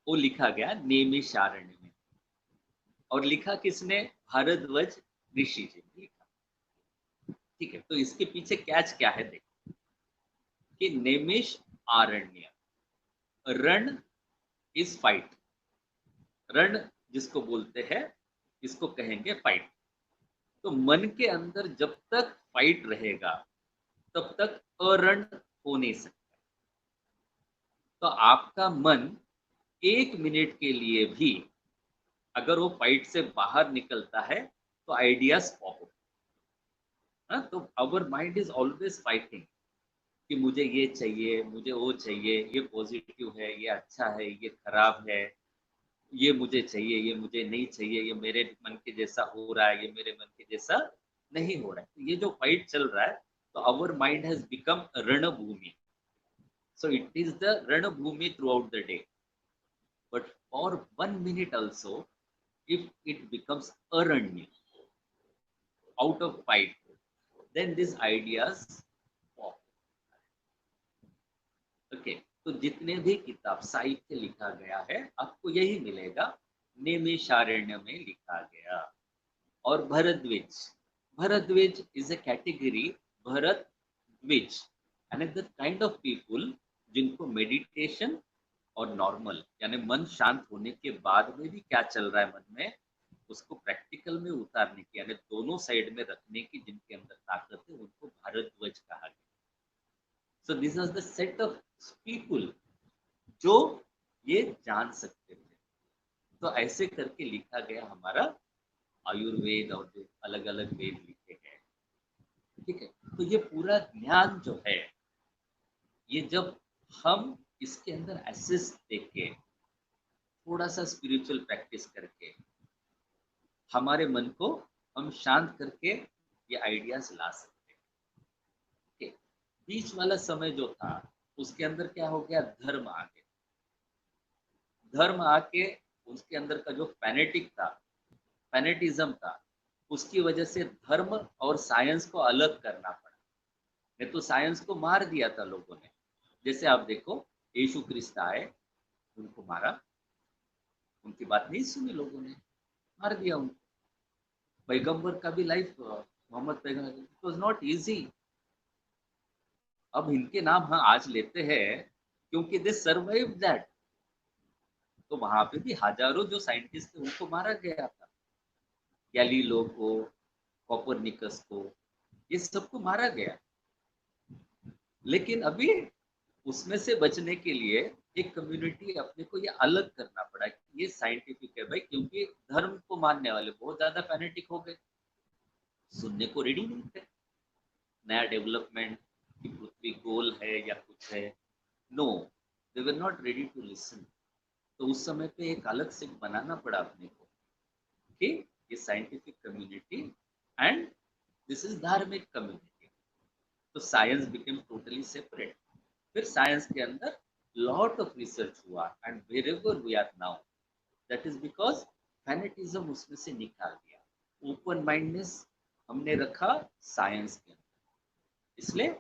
वो लिखा गया नेमिषारण्य में। और लिखा किसने? भारद्वाज ऋषि जी ने लिखा। ठीक है, तो इसके पीछे कैच क्या है देखो, कि नेमिष आरण्य, रण इज फाइट, रण जिसको बोलते हैं, इसको कहेंगे फाइट। तो मन के अंदर जब तक फाइट रहेगा तब तक अरण हो नहीं सकता। तो आपका मन 1 मिनट के लिए भी अगर वो फाइट से बाहर निकलता है तो आइडियाज पॉप अप। तो our mind is always fighting कि मुझे ये चाहिए, मुझे वो चाहिए, ये पॉजिटिव है, ये अच्छा है, ये खराब है, ये मुझे चाहिए, ये मुझे नहीं चाहिए, ये मेरे मन के जैसा हो रहा है, ये मेरे मन के जैसा नहीं हो रहा है। तो ये जो फाइट चल रहा है, तो आवर माइंड हैज बिकम रणभूमि। So it is the Ranabhumi throughout the day. But for 1 minute also, if it becomes Aranya, out of fight, then these ideas pop. Okay. तो जितने भी किताब साहित्य लिखा गया है, आपको यही मिलेगा, नेमिषारण्य में लिखा गया। और भरद्विज, भरद्विज इज a category, भरत द्विज, and the kind of people जिनको मेडिटेशन और नॉर्मल, यानी मन शांत होने के बाद में भी क्या चल रहा है मन में, उसको प्रैक्टिकल में उतारने की, यानी दोनों साइड में रखने की जिनके अंदर ताकत है, उनको भारद्वाज कहा गया। सो this is the set of people जो ये जान सकते थे। तो ऐसे करके लिखा गया हमारा आयुर्वेद और जो अलग अलग वेद लिखे गए। ठीक है, तो ये पूरा ज्ञान जो है, ये जब हम इसके अंदर एसेस देके, थोड़ा सा स्पिरिचुअल प्रैक्टिस करके, हमारे मन को हम शांत करके ये आइडियाज ला सकते हैं। बीच वाला समय जो था, उसके अंदर क्या हो गया, धर्म आ गया। धर्म आके उसके अंदर का जो फैनेटिक था, फैनेटिज्म था, उसकी वजह से धर्म और साइंस को अलग करना पड़ा। नहीं तो साइंस को मार दिया था लोगों ने। जैसे आप देखो, यीशु क्रिस्त आए, उनको मारा, उनकी बात नहीं सुनी लोगों ने, मार दिया उनको। पैगंबर का भी लाइफ, मोहम्मद पैगंबर, इट वाज नॉट इजी। अब इनके नाम हम आज लेते हैं क्योंकि दे सर्वाइव दैट। तो वहां पे भी हजारों जो साइंटिस्ट थे उनको मारा गया था, गैलीलो को, कोपरनिकस को, ये सबको मारा गया। लेकिन अभी उसमें से बचने के लिए एक कम्युनिटी अपने को ये अलग करना पड़ा कि ये साइंटिफिक है भाई, क्योंकि धर्म को मानने वाले बहुत ज्यादा फैनेटिक हो गए, सुनने को रेडी नहीं थे नया डेवलपमेंट की पृथ्वी गोल है या कुछ है। No, they were not ready to listen. तो उस समय पे एक अलग से बनाना पड़ा अपने को कि ये scientific community and this is धार्मिक कम्युनिटी। तो साइंस बिकेम टोटली सेपरेट। फिर साइंस के अंदर लॉट ऑफ रिसर्च हुआ, and wherever we are now, that is because fanaticism उसमें से निकाल दिया, ओपन माइंडनेस हमने रखा साइंस के अंदर, इसलिए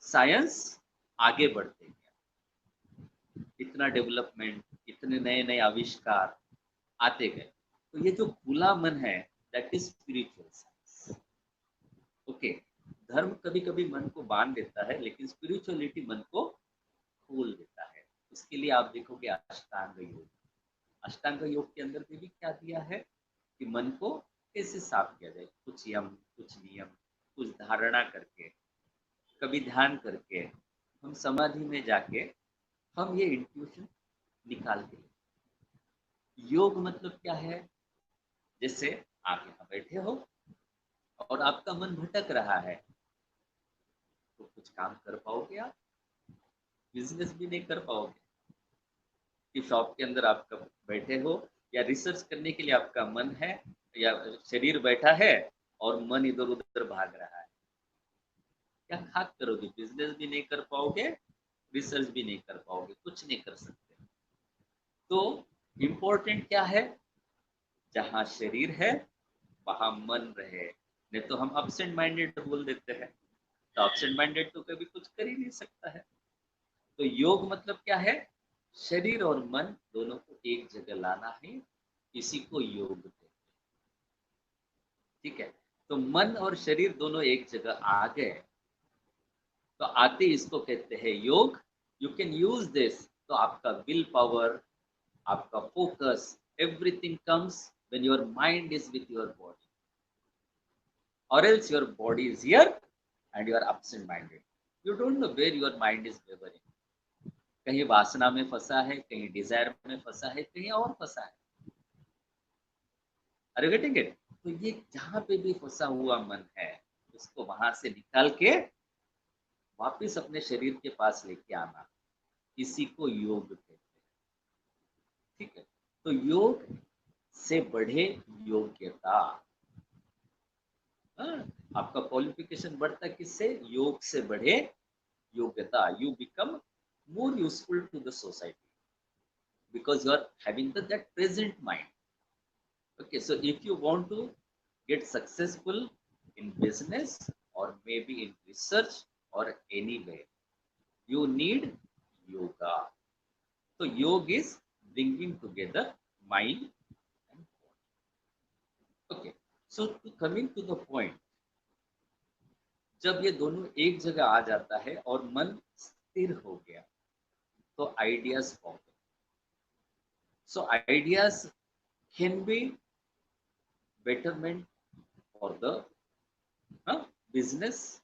साइंस आगे बढ़ते गया, इतना डेवलपमेंट, इतने नए नए आविष्कार आते गए। तो ये जो खुला मन है, that is spiritual science. Okay, धर्म कभी कभी मन को बांध देता है, लेकिन स्पिरिचुअलिटी मन को खोल देता है। उसके लिए आप देखोगे अष्टांग योग, अष्टांग योग के अंदर भी क्या दिया है कि मन को कैसे साफ किया जाए, कुछ यम, कुछ नियम, कुछ धारणा करके, कभी ध्यान करके, हम समाधि में जाके हम ये इंट्यूशन निकालते हैं। योग मतलब क्या है? जैसे आप यहाँ बैठे हो और आपका मन भटक रहा है, तो कुछ काम कर पाओगे आप? बिजनेस भी नहीं कर पाओगे। कि शॉप के अंदर आप कब बैठे हो या रिसर्च करने के लिए आपका मन है या शरीर बैठा है और मन इधर उधर भाग रहा है, क्या खाक करोगे? बिजनेस भी नहीं कर पाओगे, रिसर्च भी नहीं कर पाओगे, कुछ नहीं कर सकते। तो इम्पोर्टेंट क्या है? जहां शरीर है वहां मन रहे, नहीं तो हम अब्सेंट माइंडेड बोल देते हैं। तो अब्सेंट माइंडेड तो कभी कुछ कर ही नहीं सकता है। तो योग मतलब क्या है? शरीर और मन दोनों को एक जगह लाना है, इसी को योग कहते हैं। ठीक है, तो मन और शरीर दोनों एक जगह आ गए, तो आते इसको कहते हैं योग। यू कैन यूज दिस, तो आपका विल पावर, आपका focus, everything comes when your mind is with your body, or else your body is here and you are absent minded. You don't know where your mind is wavering. कहीं वासना में फंसा है, कहीं Dzire में फंसा है, कहीं और फंसा है। अरे गेटिंग इट? तो ये जहां पे भी फंसा हुआ मन है, उसको वहां से निकाल के वापिस अपने शरीर के पास लेके आना, इसी को योग कहते हैं। ठीक है, तो योग से बढ़े योग्यता। आपका क्वालिफिकेशन बढ़ता किससे? योग से बढ़े योग्यता। You become more useful to the society because you are having that present mind. Okay, so if you want to get successful in business or maybe in research or anywhere, you need yoga. So yoga is bringing together mind and body. Okay, so to coming to the point, जब ये दोनों एक जगह आ जाता है और मन स्थिर हो गया, तो ideas form. So ideas can be betterment for the business,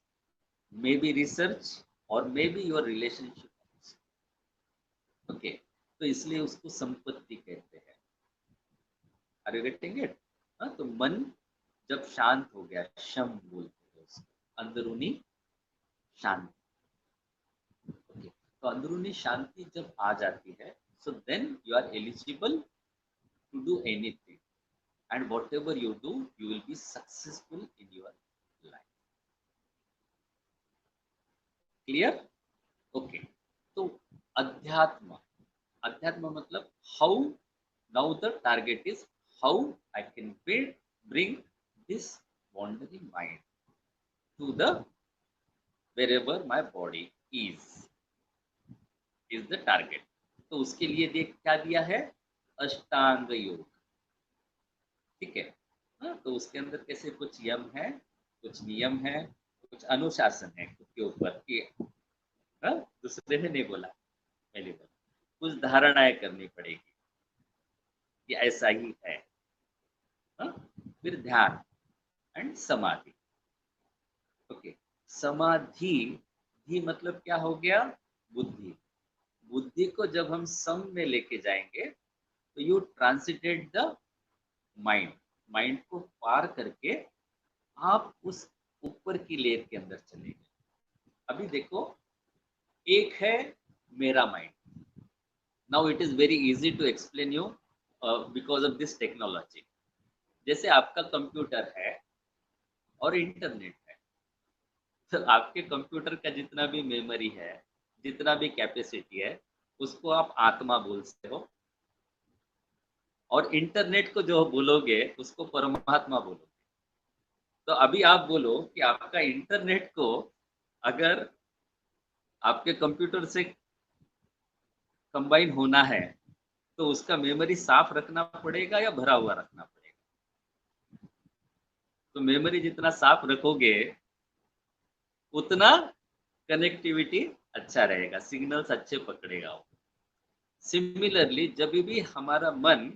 maybe research, or maybe your relationship. Okay, तो इसलिए उसको संपत्ति कहते हैं। Are you getting it? तो मन जब शांत हो गया, शम बोलते हैं उसको, अंदरूनी शांति। Okay, तो अंदरूनी शांति जब आ जाती है, so then you are eligible to do anything, and whatever you do, you will be successful in your life. Clear? Okay, तो अध्यात्म, अध्यात्म मतलब how, now the target is how I can bring this wandering mind to the wherever my body is the target. तो उसके लिए देख क्या दिया है? अष्टांग योग। ठीक है, तो उसके अंदर कैसे कुछ यम है, कुछ नियम है, कुछ अनुशासन है खुद के ऊपर कि दूसरे ने नहीं बोला, मैंने बोला, कुछ धारणाएं करनी पड़ेगी कि ऐसा ही है। फिर ध्यान एंड समाधि। ओके, समाधि भी मतलब क्या हो गया? बुद्धि। बुद्धि को जब हम सम में लेके जाएंगे, तो यू ट्रांसिटेड द माइंड, माइंड को पार करके आप उस ऊपर की लेयर के अंदर चले गए। अभी देखो, एक है मेरा mind. Now it is very easy to explain you because of this technology. जैसे आपका कंप्यूटर है और इंटरनेट है, तो आपके कंप्यूटर का जितना भी मेमोरी है, जितना भी कैपेसिटी है, उसको आप आत्मा बोल सकते हो, और इंटरनेट को जो बोलोगे उसको परमात्मा बोलोगे। तो अभी आप बोलो कि आपका इंटरनेट को अगर आपके कंप्यूटर से कंबाइन होना है, तो उसका मेमोरी साफ रखना पड़ेगा या भरा हुआ रखना पड़ेगा? तो मेमोरी जितना साफ रखोगे उतना कनेक्टिविटी अच्छा रहेगा, सिग्नल्स अच्छे पकड़ेगा वो। सिमिलरली जब भी हमारा मन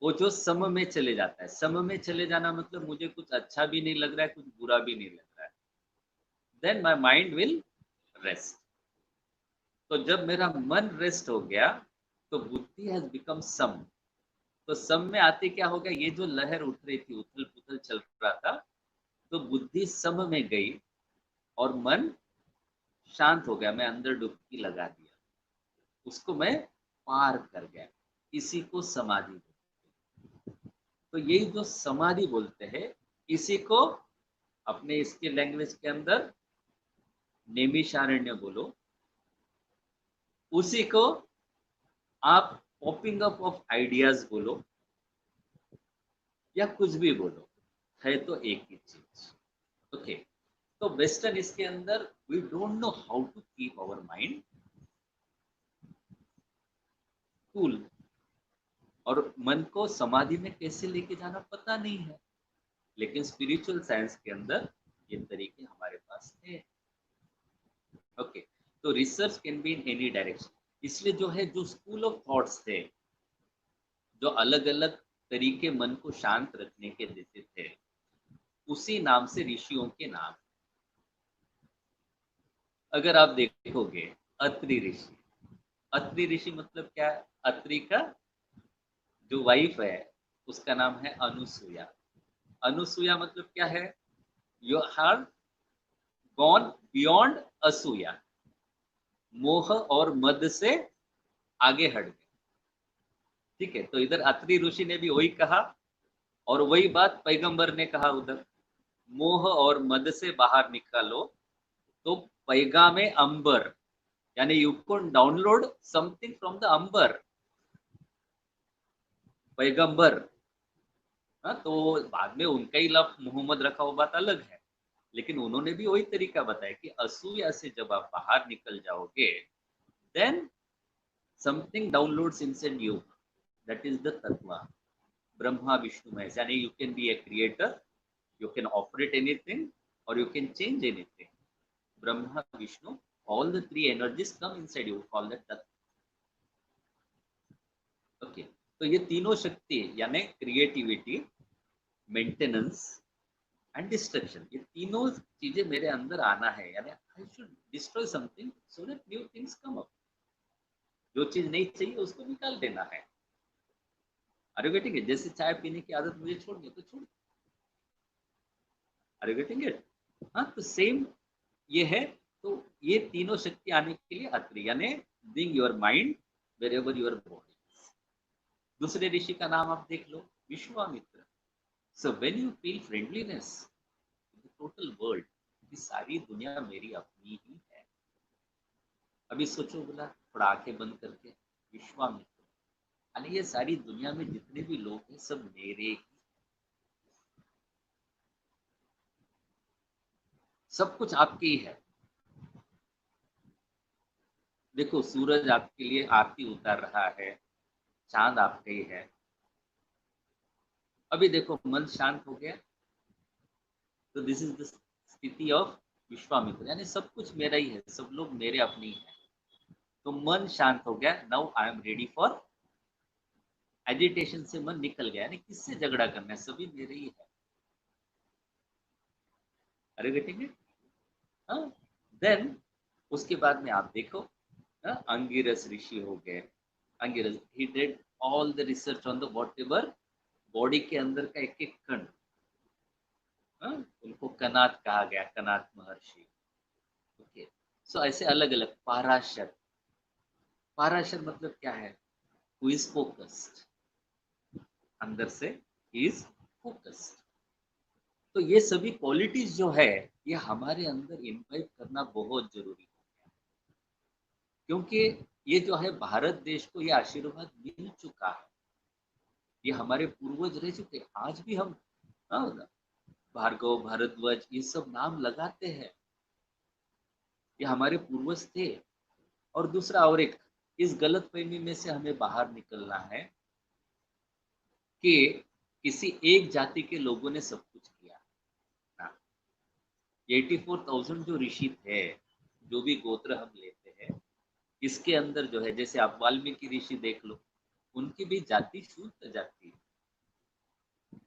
वो जो सम में चले जाता है, सम में चले जाना मतलब मुझे कुछ अच्छा भी नहीं लग रहा है, कुछ बुरा भी नहीं लग रहा है, then my mind will rest. तो जब मेरा मन रेस्ट हो गया तो बुद्धि हैज बिकम सम। तो सम में आते क्या हो गया, ये जो लहर उठ रही थी, उथल पुथल चल रहा था, तो बुद्धि सम में गई और मन शांत हो गया, मैं अंदर डुबकी लगा दिया, उसको मैं पार कर गया। इसी को समाधि बोलते हैं। तो यही जो समाधि बोलते हैं, इसी को अपने इसके लैंग्वेज के अंदर नेमिषारण्य बोलो, उसी को आप पॉपिंग अप ऑफ आइडियाज बोलो, या कुछ भी बोलो, है तो एक ही चीज। ओके, तो वेस्टर्न इसके अंदर we don't know how to keep our mind cool, और मन को समाधि में कैसे लेके जाना पता नहीं है। लेकिन स्पिरिचुअल साइंस के अंदर ये तरीके हमारे पास है। ओके, तो research can be in any direction. इसलिए जो है, जो स्कूल ऑफ थॉट्स थे, जो अलग अलग तरीके मन को शांत रखने के देते थे, उसी नाम से ऋषियों के नाम। अगर आप देखोगे, अत्रि ऋषि, अत्रि ऋषि मतलब क्या है, अत्रि का जो वाइफ है उसका नाम है अनुसुया। अनुसुया मतलब क्या है, यू हैव गॉन बियॉन्ड असूया, मोह और मद से आगे हट गए। ठीक है, तो इधर अत्रि ऋषि ने भी वही कहा, और वही बात पैगंबर ने कहा उधर, मोह और मद से बाहर निकालो तो पैगामे अंबर, यानी you can download something from the ambar, पैगंबर। हाँ, तो बाद में उनका ही लफ मोहम्मद रखा, वो बात अलग है, लेकिन उन्होंने भी वही तरीका बताया कि असूया से जब आप बाहर निकल जाओगे, then something downloads inside you, that is the तत्व, ब्रह्मा विष्णु महेश, यानी you can be a creator, you can operate anything or you can change anything. Brahma, Vishnu, all the three energies come inside you, call that Tattva. Okay, तो ये तीनों शक्ति यानी creativity, maintenance and destruction, ये तीनों चीजें मेरे अंदर आना है, यानी I should destroy something so that new things come up. जो चीज नहीं चाहिए उसको निकाल देना है। Are you getting it? जैसे चाय पीने की आदत मुझे छोड़नी है तो छोड़, आर यू गेटिंग इट? हाँ, तो सेम ये है। तो ये तीनों शक्ति आने के लिए अत्रि, यानी bring your mind wherever your body. दूसरे ऋषि का नाम आप देख लो, Vishwamitra. So when you feel friendliness in the total world, ये सारी दुनिया मेरी अपनी ही है। अभी सोचो, बोला थोड़ा आंखें बंद करके, विश्वामित्र, यानी ये सारी दुनिया में जितने भी लोग हैं सब मेरे ही, सब कुछ आपके ही है। देखो, सूरज आपके लिए आरती उतार रहा है, चांद आपके ही है। अभी देखो मन शांत हो गया, तो दिस इज द स्थिति ऑफ विश्वामित्र, यानी सब कुछ मेरा ही है, सब लोग मेरे अपने ही हैं। तो मन शांत हो गया, now I am ready for agitation, से मन निकल गया, यानी किससे झगड़ा करना है, सभी मेरे ही है। अरे गेटिंग इट? हाँ, देन उसके बाद में आप देखो, अंगिरस ऋषि हो गए। Angiras, he did all the research on the whatever body के अंदर का एक एक कण, उनको कनात कहा गया, कनात महर्षि। ओके, सो ऐसे अलग अलग। पाराशर, पाराशर मतलब क्या है, हु इज फोकस्ड, अंदर से ही इज फोकस्ड। तो ये सभी क्वालिटीज जो है, ये हमारे अंदर इनवाइट करना बहुत जरूरी है, क्योंकि ये जो है भारत देश को ये आशीर्वाद मिल चुका है, ये हमारे पूर्वज रह चुके। आज भी हम भार्गव, भारद्वाज, ये सब नाम लगाते हैं, ये हमारे पूर्वज थे। और दूसरा, और एक, इस गलतफहमी में से हमें बाहर निकलना है कि किसी एक जाति के लोगों ने सब कुछ किया ना, 84,000 जो ऋषि थे, जो भी गोत्र हम लेते हैं, इसके अंदर जो है, जैसे आप वाल्मीकि ऋषि देख लो, उनकी भी जाति शुद्ध जाति है।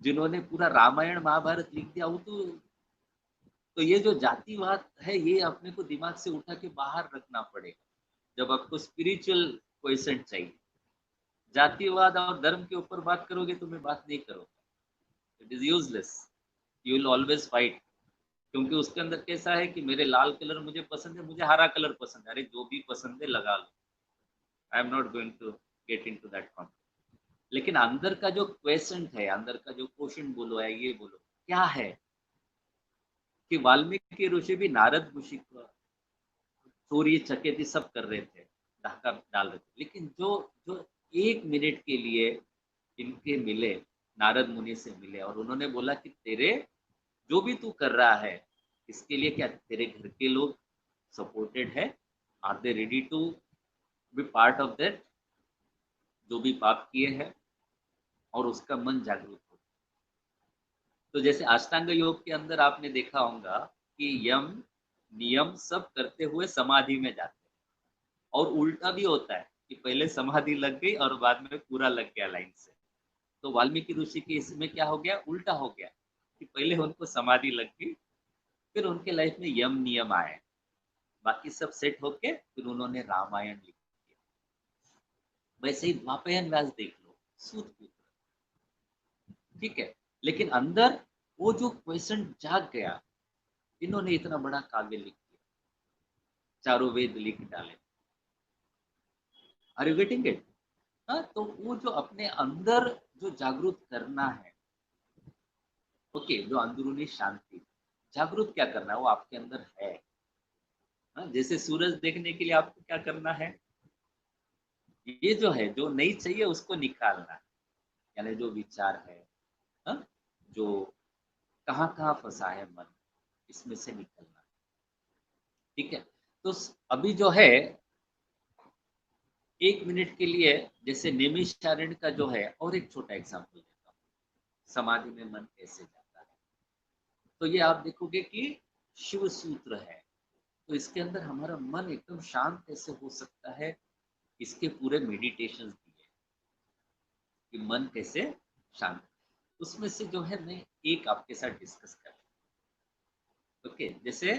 जिन्होंने पूरा रामायण महाभारत लिख दिया, वो तो ये जो जातिवाद है, ये अपने को दिमाग से उठा के बाहर रखना पड़ेगा जब आपको स्पिरिचुअल क्वेश्चन चाहिए। जातिवाद और धर्म के ऊपर बात करोगे तो मैं बात नहीं करूंगा, it is useless, you will always fight. क्योंकि उसके अंदर कैसा है कि मेरे लाल कलर मुझे पसंद है, मुझे हरा कलर पसंद है, अरे जो भी पसंद है लगा लो, I am not going to get into that conflict. लेकिन अंदर का जो क्वेश्चन है, अंदर का जो क्वेश्चन बोलो या ये बोलो, क्या है कि वाल्मीकि ऋषि भी नारद ऋषि को चोरी चकेती सब कर रहे थे, धक्का डाल रहे थे, लेकिन जो जो 1 मिनट के लिए इनके मिले, नारद मुनि से मिले और उन्होंने बोला कि तेरे जो भी तू कर रहा है, इसके लिए क्या तेरे घर के लोग सपोर्टेड है, are they ready to be part of that, जो भी पाप किए हैं, और उसका मन जागरूक हो। तो जैसे अष्टांग योग के अंदर आपने देखा होगा कि यम नियम सब करते हुए समाधि में जाते हैं, और उल्टा भी होता है कि पहले समाधि लग गई और बाद में पूरा लग गया लाइन से। तो वाल्मीकि ऋषि के इसमें क्या हो गया, उल्टा हो गया कि पहले उनको समाधि लग गई, फिर उनके लाइफ में यम नियम आए, बाकी सब सेट होके फिर उन्होंने रामायण लिख दिया। वैसे ही द्वापयन व्यास देख लो, सूत पुत्र, ठीक है, लेकिन अंदर वो जो क्वेश्चन जाग गया, इन्होंने इतना बड़ा काव्य लिख दिया, चारों वेद लिख डाले। Are you getting it? हाँ, तो वो जो अपने अंदर जो जागरूक करना है, ओके, जो अंदरूनी शांति, जागरूक क्या करना है, वो आपके अंदर है। हाँ, जैसे सूरज देखने के लिए आपको क्या करना है, ये जो है, जो नहीं चाहिए उसको निकालना है, यानी जो विचार है, हाँ, जो कहाँ कहाँ फंसा है मन, इसमें से निकलना है, ठीक है। तो अभी जो है 1 मिनट के लिए, जैसे निमिषारण्य का जो है, और एक छोटा एग्जाम्पल देता हूँ, समाधि में मन कैसे जाता है। तो ये आप देखोगे कि शिव सूत्र है, तो इसके अंदर हमारा मन एकदम शांत कैसे हो सकता है, इसके पूरे मेडिटेशन दिए कि मन कैसे शांत। उसमें से जो है मैं एक आपके साथ डिस्कस कर, ओके, जैसे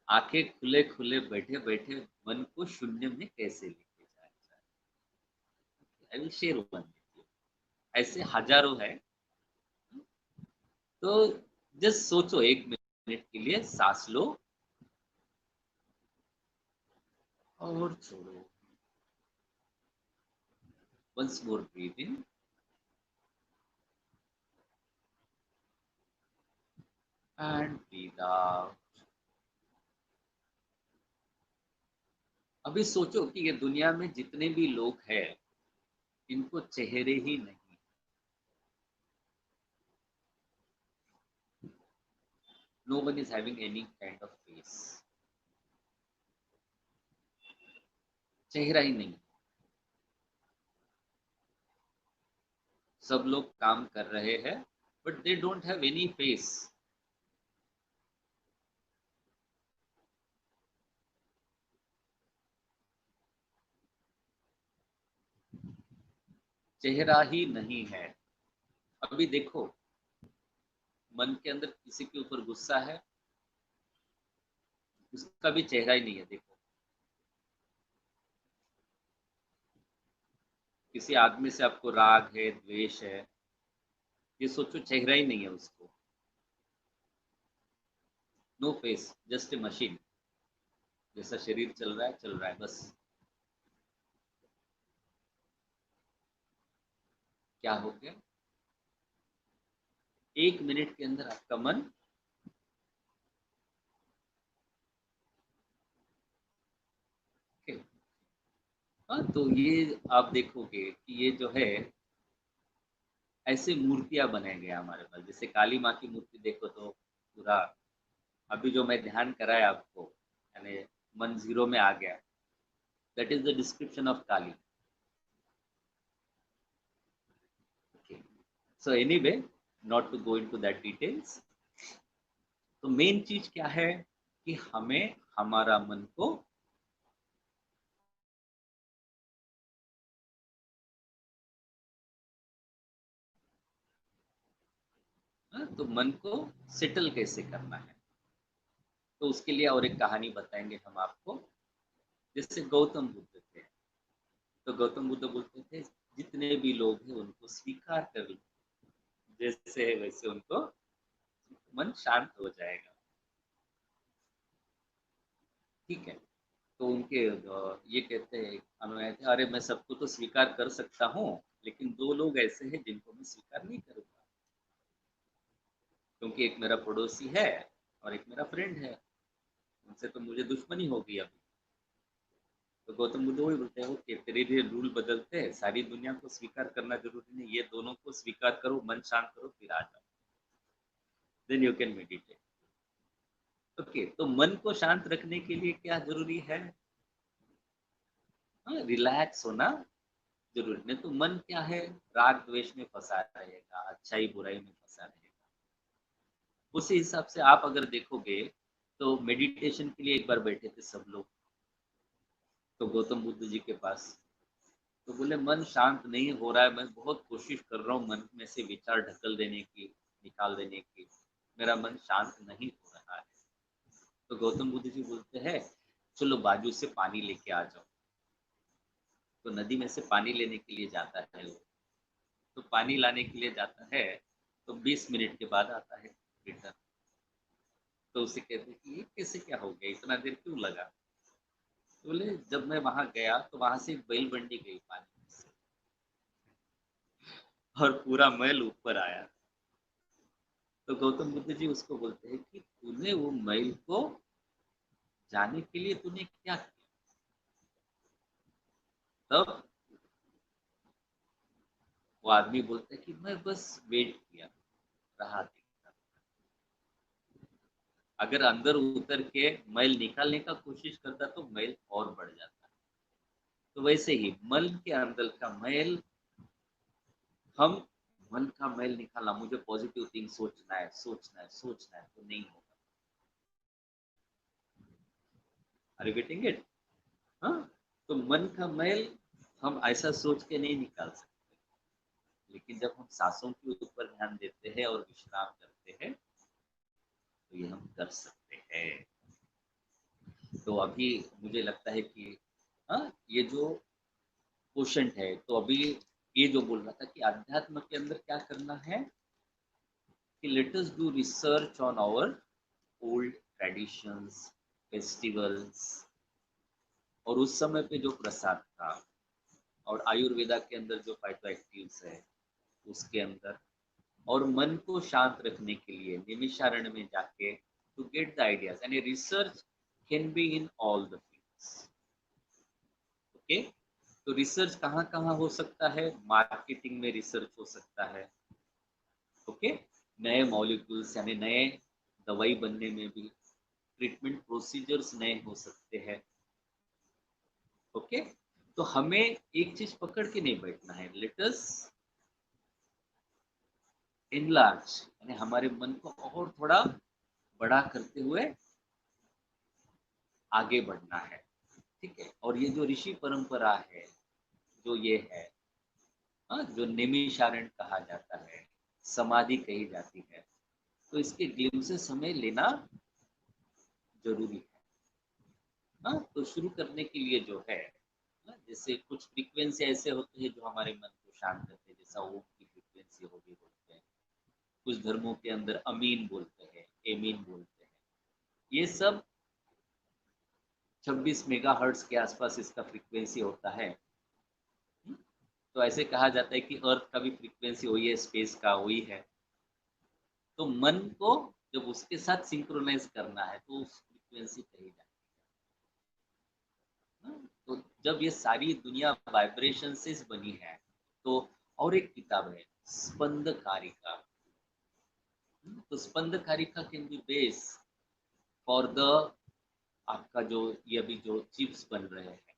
आंखें खुले खुले बैठे बैठे मन को शून्य में कैसे लेके जाया जाए। आई विल शेयर वन, ऐसे हजारों है। तो जस्ट सोचो, 1 मिनट के लिए सांस लो और छोड़ो, once more breathe in and breathe out। अभी सोचो कि ये दुनिया में जितने भी लोग हैं, इनको चेहरे ही नहीं, no one is having any kind of face, चेहरा ही नहीं, सब लोग काम कर रहे हैं but they don't have any face. चेहरा ही नहीं है। अभी देखो, मन के अंदर किसी के ऊपर गुस्सा है, उसका भी चेहरा ही नहीं है, देखो। किसी आदमी से आपको राग है, द्वेष है, ये सोचो चेहरा ही नहीं है उसको, no face, just a machine, जैसा शरीर चल रहा है बस। क्या हो गया, 1 मिनट के अंदर आपका मन okay। हाँ, तो ये आप देखोगे कि ये जो है, ऐसे मूर्तियां बनाए गए हमारे पास, जैसे काली माँ की मूर्ति देखो तो पूरा, अभी जो मैं ध्यान कराया आपको, यानी मन जीरो में आ गया, that is the description of Kali. Okay. So anyway, not to go into that details, तो मेन चीज क्या है कि हमें हमारा मन को तो मन को सेटल कैसे करना है। तो उसके लिए और एक कहानी बताएंगे हम आपको। जैसे गौतम बुद्ध थे, तो गौतम बुद्ध बोलते थे जितने भी लोग हैं उनको स्वीकार कर लो, जैसे है वैसे उनको मन शांत हो जाएगा। ठीक है। तो उनके ये कहते हैं अनुयायी थे, अरे मैं सबको तो स्वीकार कर सकता हूँ, लेकिन दो लोग ऐसे हैं जिनको मैं स्वीकार नहीं करूंगा, क्योंकि एक मेरा पड़ोसी है और एक मेरा फ्रेंड है, उनसे तो मुझे दुश्मनी होगी अभी। तो गौतम बुद्ध वही बोलते हैं, ओके तेरे लिए रूल बदलते हैं, सारी दुनिया को स्वीकार करना जरूरी नहीं, ये दोनों को स्वीकार करो, मन शांत करो, फिर आ जाओ, then you can meditate. Okay, तो मन को शांत रखने के लिए क्या जरूरी है? रिलैक्स होना जरूरी। नहीं तो मन क्या है, राग द्वेष में फंसा रहेगा, अच्छाई बुराई में फंसा रहेगा। उसी हिसाब से आप अगर देखोगे तो मेडिटेशन के लिए एक बार बैठे थे सब लोग, तो गौतम बुद्ध जी के पास, तो बोले मन शांत नहीं हो रहा है, मैं बहुत कोशिश कर रहा हूँ मन में से विचार ढकल देने की, निकाल देने की, मेरा मन शांत नहीं हो रहा है। तो गौतम बुद्ध जी बोलते हैं चलो बाजू से पानी लेके आ जाओ। तो नदी में से पानी लेने के लिए जाता है वो, तो पानी लाने के लिए जाता है, तो 20 मिनट के बाद आता है रिटर्न। तो उसे कहते हैं कि ये कैसे क्या हो गया, इतना देर क्यों लगा? तो बोले जब मैं वहां गया तो वहां से एक बैल बंडी गई पानी से, और पूरा मैल ऊपर आया। तो गौतम बुद्ध जी उसको बोलते हैं कि तूने वो मैल को जाने के लिए तूने क्या किया? तब वो आदमी बोलता है कि मैं बस वेट किया, रहा देखता। अगर अंदर उतर के मैल निकालने का कोशिश करता तो मैल और बढ़ जाता। तो वैसे ही मन के अंदर का मैल, हम मन का मैल निकालना, मुझे पॉजिटिव थिंग सोचना है, सोचना है, सोचना है, तो नहीं होगा। Are you getting it? हाँ, तो मन का मैल हम ऐसा सोच के नहीं निकाल सकते, लेकिन जब हम सांसों के ऊपर ध्यान देते हैं और विश्राम करते हैं तो ये हम कर सकते हैं। तो अभी मुझे लगता है कि हाँ, ये जो क्वेश्चन है, तो अभी ये जो बोल रहा था कि अध्यात्म के अंदर क्या करना है, कि let us do research on our old traditions, festivals, और उस समय पे जो प्रसाद था, और आयुर्वेदा के अंदर जो फाइटोएक्टिव्स है उसके अंदर, और मन को शांत रखने के लिए निमिषारण्य में जाके टू गेट द आइडियाज, यानी research can be in all the fields. Okay, तो रिसर्च कहाँ कहाँ हो सकता है? मार्केटिंग में रिसर्च हो सकता है। ओके, नए मॉलिक्यूल्स यानी नए दवाई बनने में भी ट्रीटमेंट प्रोसीजर्स नए हो सकते हैं। ओके, तो हमें एक चीज पकड़ के नहीं बैठना है, लेट अस इनलार्ज, यानी हमारे मन को और थोड़ा बड़ा करते हुए आगे बढ़ना है। ठीक है, और ये जो ऋषि परंपरा है, जो ये है, जो निमिषारण कहा जाता है, समाधि कही जाती है, तो इसके ग्लिम्सेस हमें लेना जरूरी है। तो शुरू करने के लिए जो है, जैसे कुछ फ्रीक्वेंसी ऐसे होते हैं जो हमारे मन को शांत करते हैं, जैसा ओम की फ्रीक्वेंसी होगी बोलते हैं। कुछ धर्मों के अंदर अमीन बोलते हैं, एमीन बोलते हैं। ये सब 26 मेगाहर्ट्ज के आसपास इसका फ्रीक्वेंसी होता है। तो ऐसे कहा जाता है कि अर्थ का भी फ्रीक्वेंसी वही है, स्पेस का वही है। तो मन को जब उसके साथ सिंक्रोनाइज करना है तो उस फ्रीक्वेंसी कही जाती है। तो जब ये सारी दुनिया वाइब्रेशन से बनी है, तो और एक किताब है स्पंद कारिका। तो स्पंद कारिका can be base for the, आपका जो ये अभी जो चिप्स बन रहे हैं,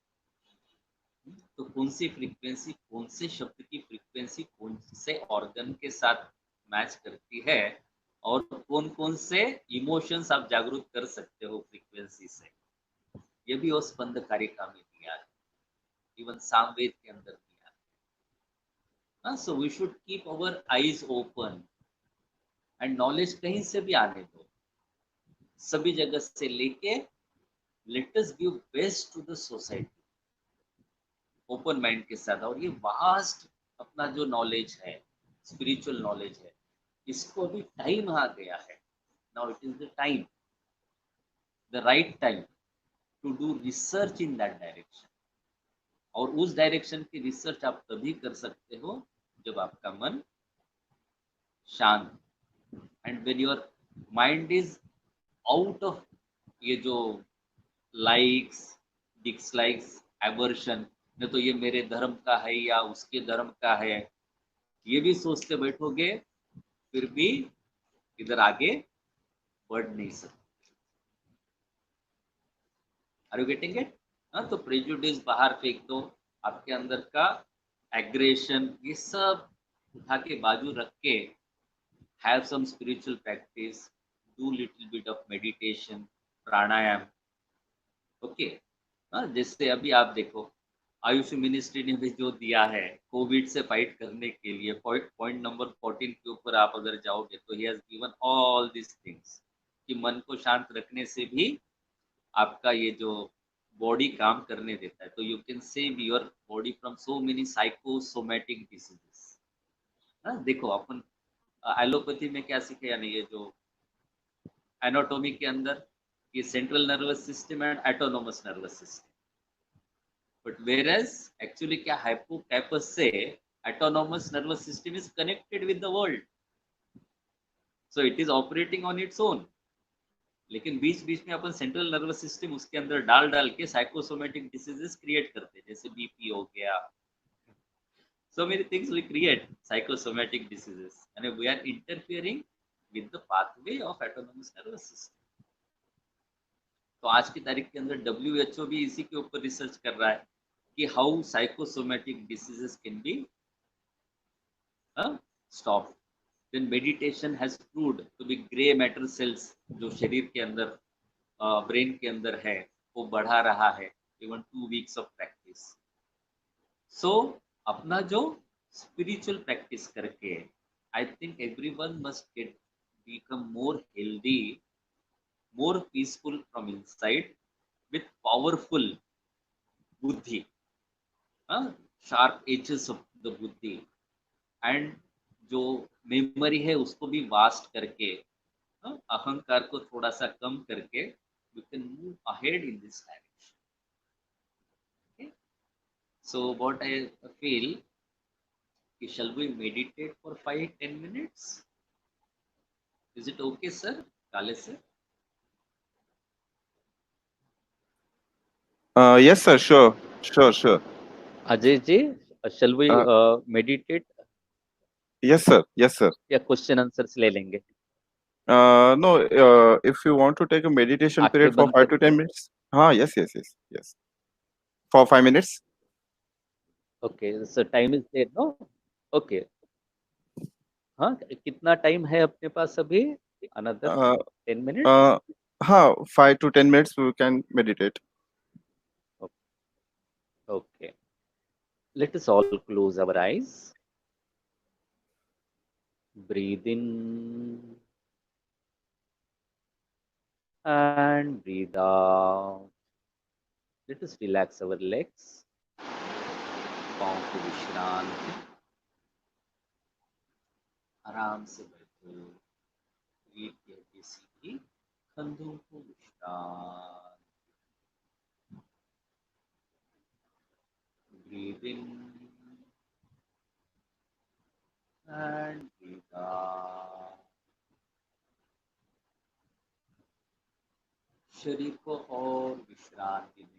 तो कौन सी फ्रीक्वेंसी, कौन से शब्द की फ्रीक्वेंसी कौन से ऑर्गन के साथ मैच करती है, और कौन कौन से इमोशंस आप जागरूक कर सकते हो फ्रीक्वेंसी से, ये भी वो स्पंद कारिका में दिया है, इवन सामवेद के अंदर दिया है। So we should keep our eyes open and knowledge कहीं से भी आने दो, सभी जगह से लेके let us give best to the society open mind के साथ। और ये वास्ट अपना जो नॉलेज है, स्पिरिचुअल नॉलेज है, इसको अभी टाइम आ गया है, now it is the time, the right time to do research in that direction. और उस डायरेक्शन की रिसर्च आप तभी कर सकते हो जब आपका मन शांत, and when your mind is out of ये जो लाइक्स डिसलाइक्स एवर्शन, नहीं तो ये मेरे धर्म का है या उसके धर्म का है, ये भी सोचते बैठोगे, फिर भी इधर आगे बढ़ नहीं सकते। Are you getting it? तो प्रेजुडिस बाहर फेंक दो, आपके अंदर का एग्रेशन ये सब उठा के बाजू रख के, have some spiritual practice, do little bit of meditation, pranayama. Okay, जैसे अभी आप देखो आयुष मिनिस्ट्री ने भी जो दिया है कोविड से फाइट करने के लिए, पॉइंट नंबर 14 के ऊपर आप अगर जाओगे तो he has given all this things कि मन को शांत रखने से भी आपका ये जो बॉडी काम करने देता है, तो you can save your body from so many psychosomatic diseases. देखो अपन एलोपैथी में क्या सीखे, यानी ये जो एनाटॉमी के अंदर ये central nervous system and autonomous nervous system, but whereas actually क्या हाइपोकैपस से autonomous nervous system is connected with the world, so it is operating on its own. लेकिन बीच बीच में अपन सेंट्रल नर्वस सिस्टम उसके अंदर डाल डाल के साइकोसोमेटिक डिसीजेस क्रिएट करते हैं, जैसे बीपी हो गया, so many things we create psychosomatic diseases and we are interfering with the pathway of autonomous nervous system। तो आज की तारीख के अंदर WHO भी इसी के ऊपर रिसर्च कर रहा है कि how psychosomatic diseases can be stop. Then meditation has proved to be grey matter cells जो शरीर के अंदर ब्रेन के अंदर है वो बढ़ा रहा है, इवन 2 वीक्स ऑफ प्रैक्टिस। सो अपना जो स्पिरिचुअल प्रैक्टिस करके I think everyone must get become more healthy, more peaceful from inside with powerful बुद्धि, शार्प एजेस ऑफ द बुद्धि, एंड जो मेमोरी है उसको भी वास्ट करके, अहंकार को थोड़ा सा कम करके you can move ahead in this direction. So what I feel, shall we meditate for 5-10 minutes? Is it okay, sir? Kale sir? Yes, sir. Sure. Sure. Sure. Ajay ji, shall we Uh, meditate Yes, sir. Yes, sir. या question answers ले लेंगे? No. If you want to take a meditation आंखें period for बंद 5 to करके 10 minutes. Yes, yes, yes, yes. For 5 minutes. Okay, so time is there no? Okay, हाँ, कितना time है अपने पास अभी? Another Uh, 10 minutes? 5 to 10 minutes we can meditate. Okay, let us all close our eyes. Breathe in and breathe out. Let us relax our legs. पाँव को विश्रांत, आराम से बैठो, रीढ़ की हड्डी सीधी, कंधों को विश्रांत। Breathe in and breathe out। शरीर को और विश्रांति देंगे।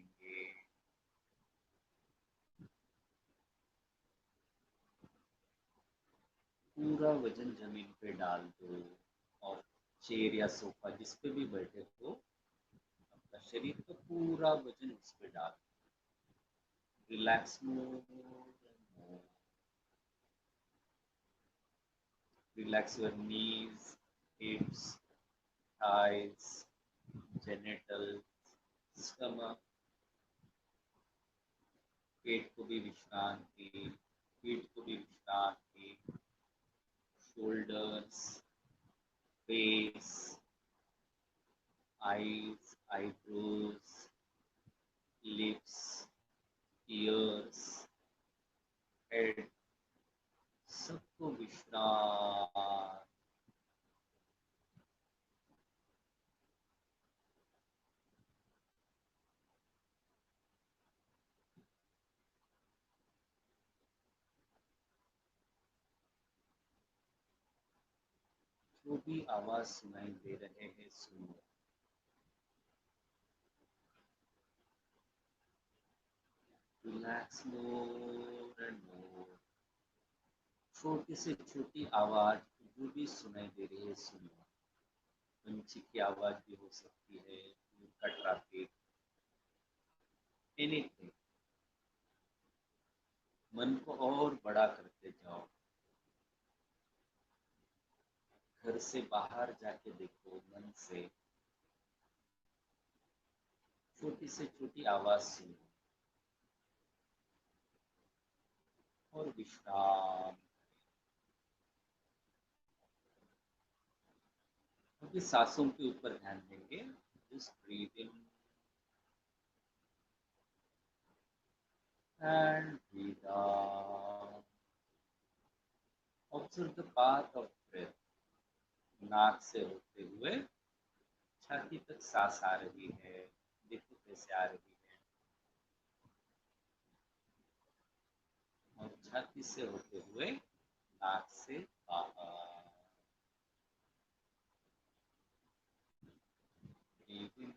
पूरा वजन जमीन पे डाल दो और चेयर या सोफा जिस पे भी बैठे हो अपना शरीर का पूरा वजन उस पे डाल दो। Relax more, relax your knees, hips, thighs, genitals, stomach, पेट को भी विश्रांति, पीठ को भी विश्रांति, shoulders, face, eyes, eyebrows, lips, ears, head, सबको विश्राम। जो भी आवाज सुनाई दे रहे हैं सुनो। Relax more and more. छोटी से छोटी आवाज जो भी सुनाई दे रही है सुनो। पंछी की आवाज भी हो सकती है, उनका ट्रैफिक, एनीथिंग। मन को और बड़ा करते जाओ। घर से बाहर जाके देखो मन से, छोटी से छोटी आवाज सुनो और विश्राम। अभी सांसों के ऊपर ध्यान देंगे। Just breathe in and breathe out. Observe the path of breath. नाक से होते हुए छाती तक सांस आ रही है, देखो कैसे आ रही है, और छाती से होते हुए नाक से बाहर। Breathe in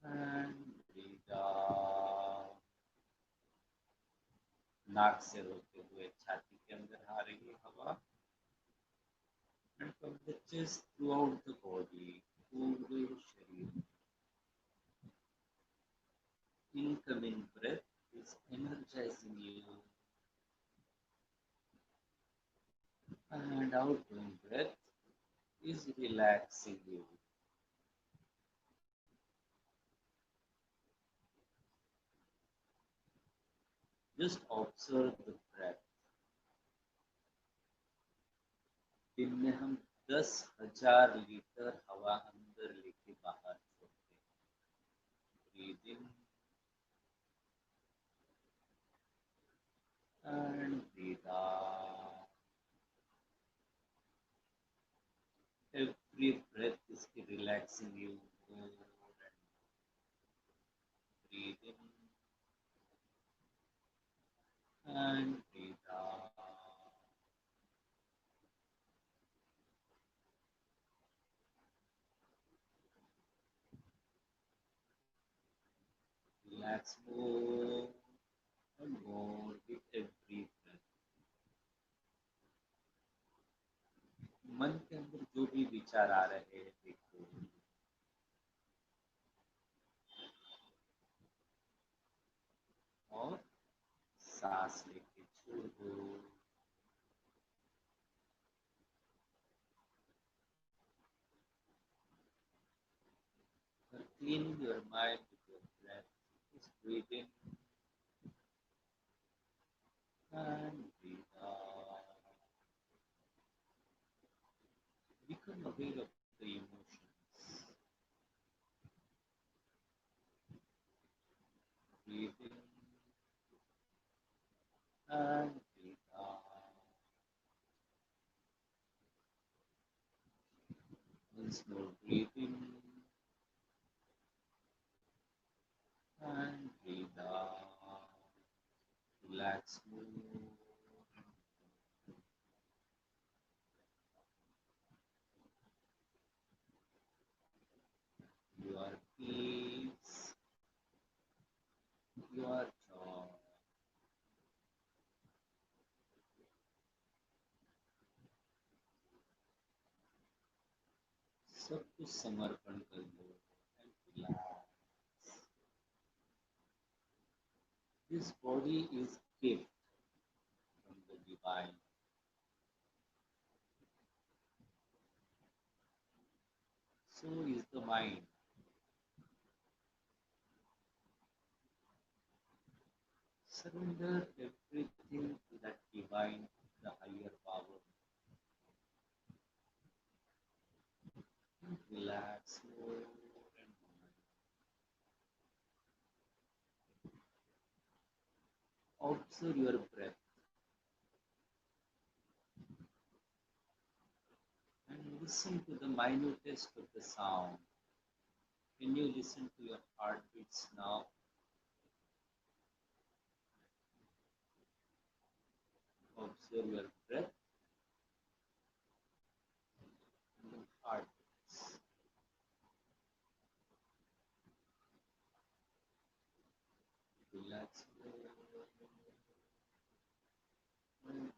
and breathe out. नाक से होते हुए छाती के अंदर आ रही है हवा, and from the chest throughout the body, पूरे शरीर। Incoming breath is energizing you, and outgoing breath is relaxing you. Just observe the breath. दिन में हम 10,000 लीटर हवा अंदर लेके बाहर छोड़ते हैं। Breathe in and breathe out. Every breath is relaxing you more and breathe in and breathe out. Relax more and more with every breath. मन के अंदर जो भी विचार आ रहे हैं देखो, और सांस लेके छोड़ दो। Cleaning your mind with your breath. Just breathe in and breathe out. Become aware of the emotions. Breathe in and breathe out. Once more, breathe in and breathe out. Relax more. Your peace, your joy. सब कुछ समर्पण कर दो and relax. This body is gift from the divine. So is the mind. Surrender everything to that divine, the higher power. And relax more and more. Observe your breath and listen to the minutest of the sound. Can you listen to your heartbeats now? Observe your breath and your heartbeats. Relax more and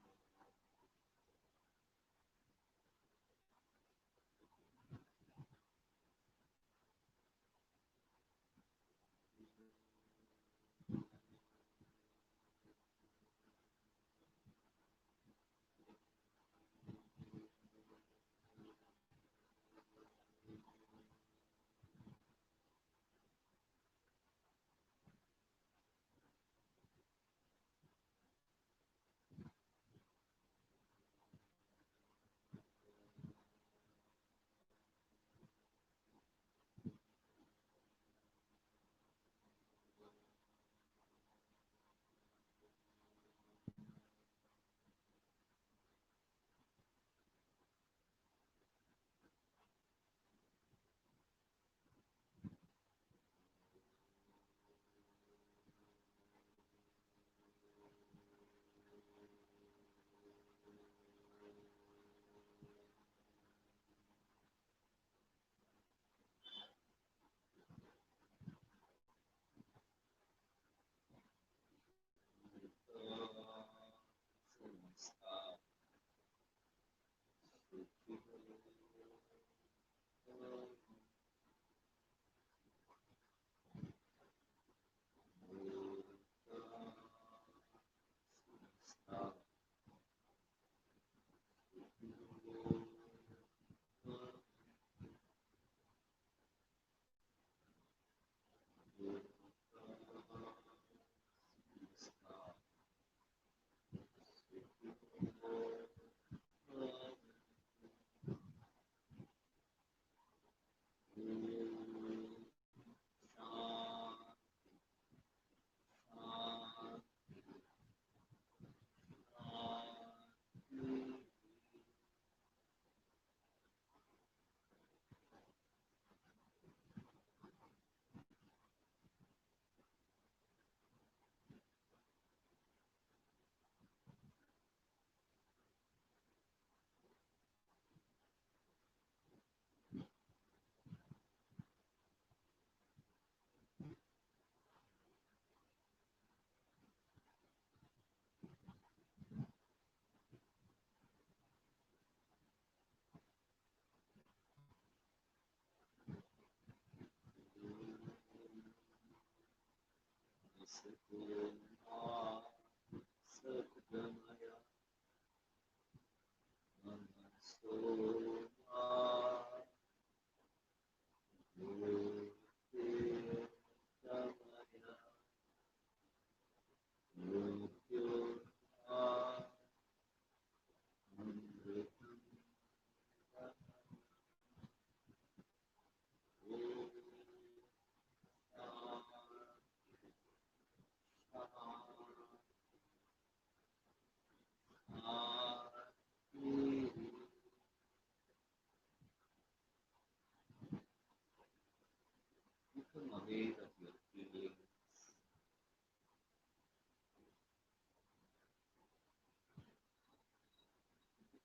become aware of your feelings.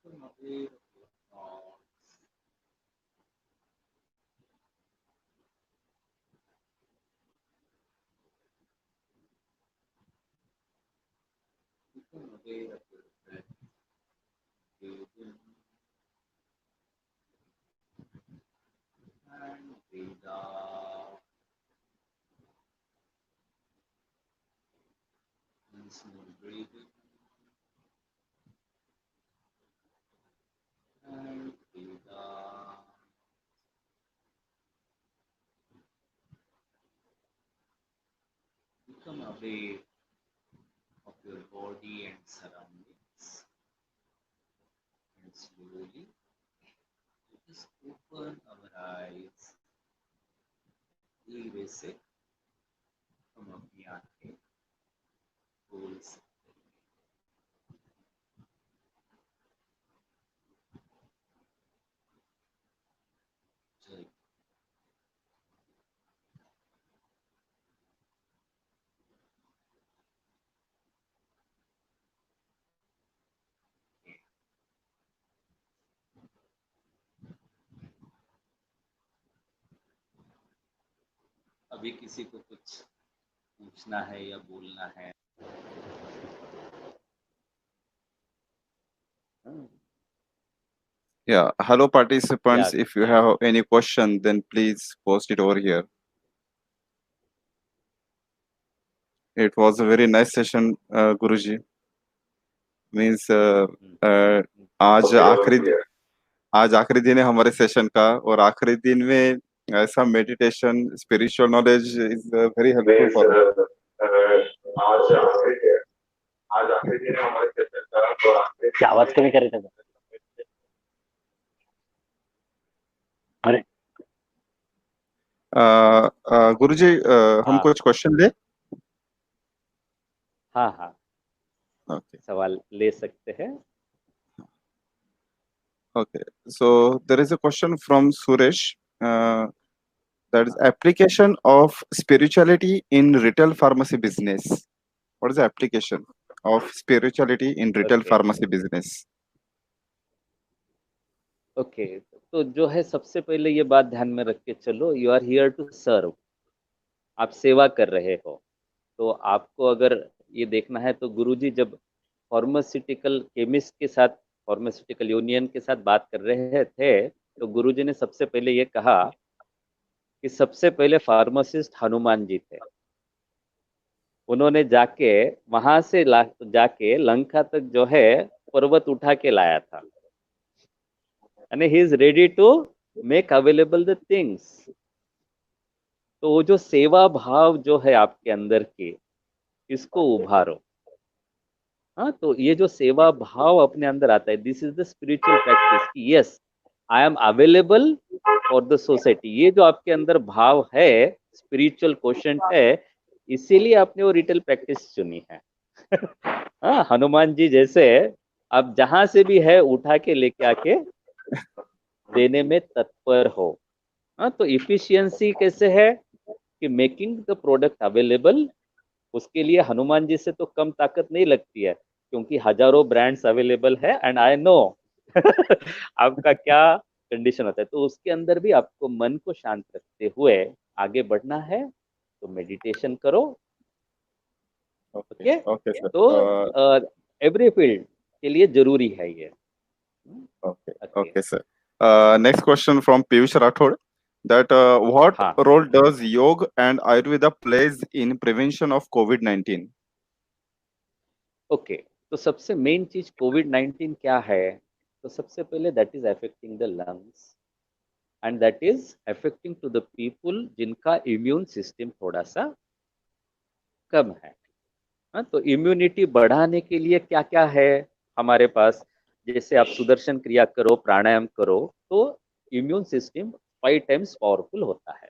Become aware of your thoughts. Become aware of your breath. Breathe in and breathe out. Once more, breathe in and breathe out. become aware of your body and surroundings, and slowly just open our eyes, धीरे से हम अपनी आंखें खोल सकते हैं। जय अभी किसी को कुछ पूछना है या बोलना है? Yeah, hello participants. Yeah. If you have any question, then please post it over here. It was a very nice session, Guruji. Means आज आखिरी दिन है हमारे सेशन का, और आखिरी दिन में ऐसा meditation, spiritual knowledge is very helpful for आज आखिरी दिन है हमारे सेशन का, और क्या आवाज कमी कर रहे थे? अरे गुरुजी हम हाँ। कुछ क्वेश्चन ले? हाँ हाँ, ओके सवाल ले सकते हैं। Okay, so there is a question from Suresh. That is application of spirituality in retail pharmacy business. What is the application of spirituality in retail Okay. pharmacy business? Okay, तो जो है सबसे पहले ये बात ध्यान में रख के चलो, you are here to serve, आप सेवा कर रहे हो। तो आपको अगर ये देखना है तो गुरुजी जब फार्मास्यूटिकल केमिस्ट के साथ, फार्मास्यूटिकल यूनियन के साथ बात कर रहे थे, तो गुरुजी ने सबसे पहले ये कहा कि सबसे पहले फार्मासिस्ट हनुमान जी थे। उन्होंने जाके वहां से जाके लंका तक जो है पर्वत उठा के लाया था, and he is ready to make available the things। तो वो जो सेवा भाव जो है आपके अंदर की, इसको उभारो। हाँ, तो ये जो सेवा भाव अपने अंदर आता है, this is the spiritual practice कि yes I am available for the society. ये जो आपके अंदर भाव है, स्पिरिचुअल क्वेश्चन है, इसीलिए आपने वो रिटेल प्रैक्टिस चुनी है। हाँ, हनुमान जी जैसे आप जहां से भी है उठा के लेके आके देने में तत्पर हो। हाँ, तो इफिशियंसी कैसे है कि मेकिंग द प्रोडक्ट अवेलेबल, उसके लिए हनुमान जी से तो कम ताकत नहीं लगती है, क्योंकि हजारों ब्रांड्स अवेलेबल है एंड आई नो आपका क्या कंडीशन होता है। तो उसके अंदर भी आपको मन को शांत रखते हुए आगे बढ़ना है, तो मेडिटेशन करो। Okay, okay, sir. तो एवरी फील्ड के लिए जरूरी है ये। Okay, okay, sir. Next question from Piyush Rathod. That what हाँ। role does yoga and Ayurveda plays in prevention of COVID-19? Okay, तो सबसे मेन चीज कोविड-19 क्या है? तो सबसे पहले that is affecting the lungs and that is affecting to the people जिनका इम्यून सिस्टम थोड़ा सा कम है। हाँ, तो इम्यूनिटी बढ़ाने के लिए क्या क्या है हमारे पास? जैसे आप सुदर्शन क्रिया करो, प्राणायाम करो, तो इम्यून सिस्टम 5 टाइम्स पावरफुल होता है।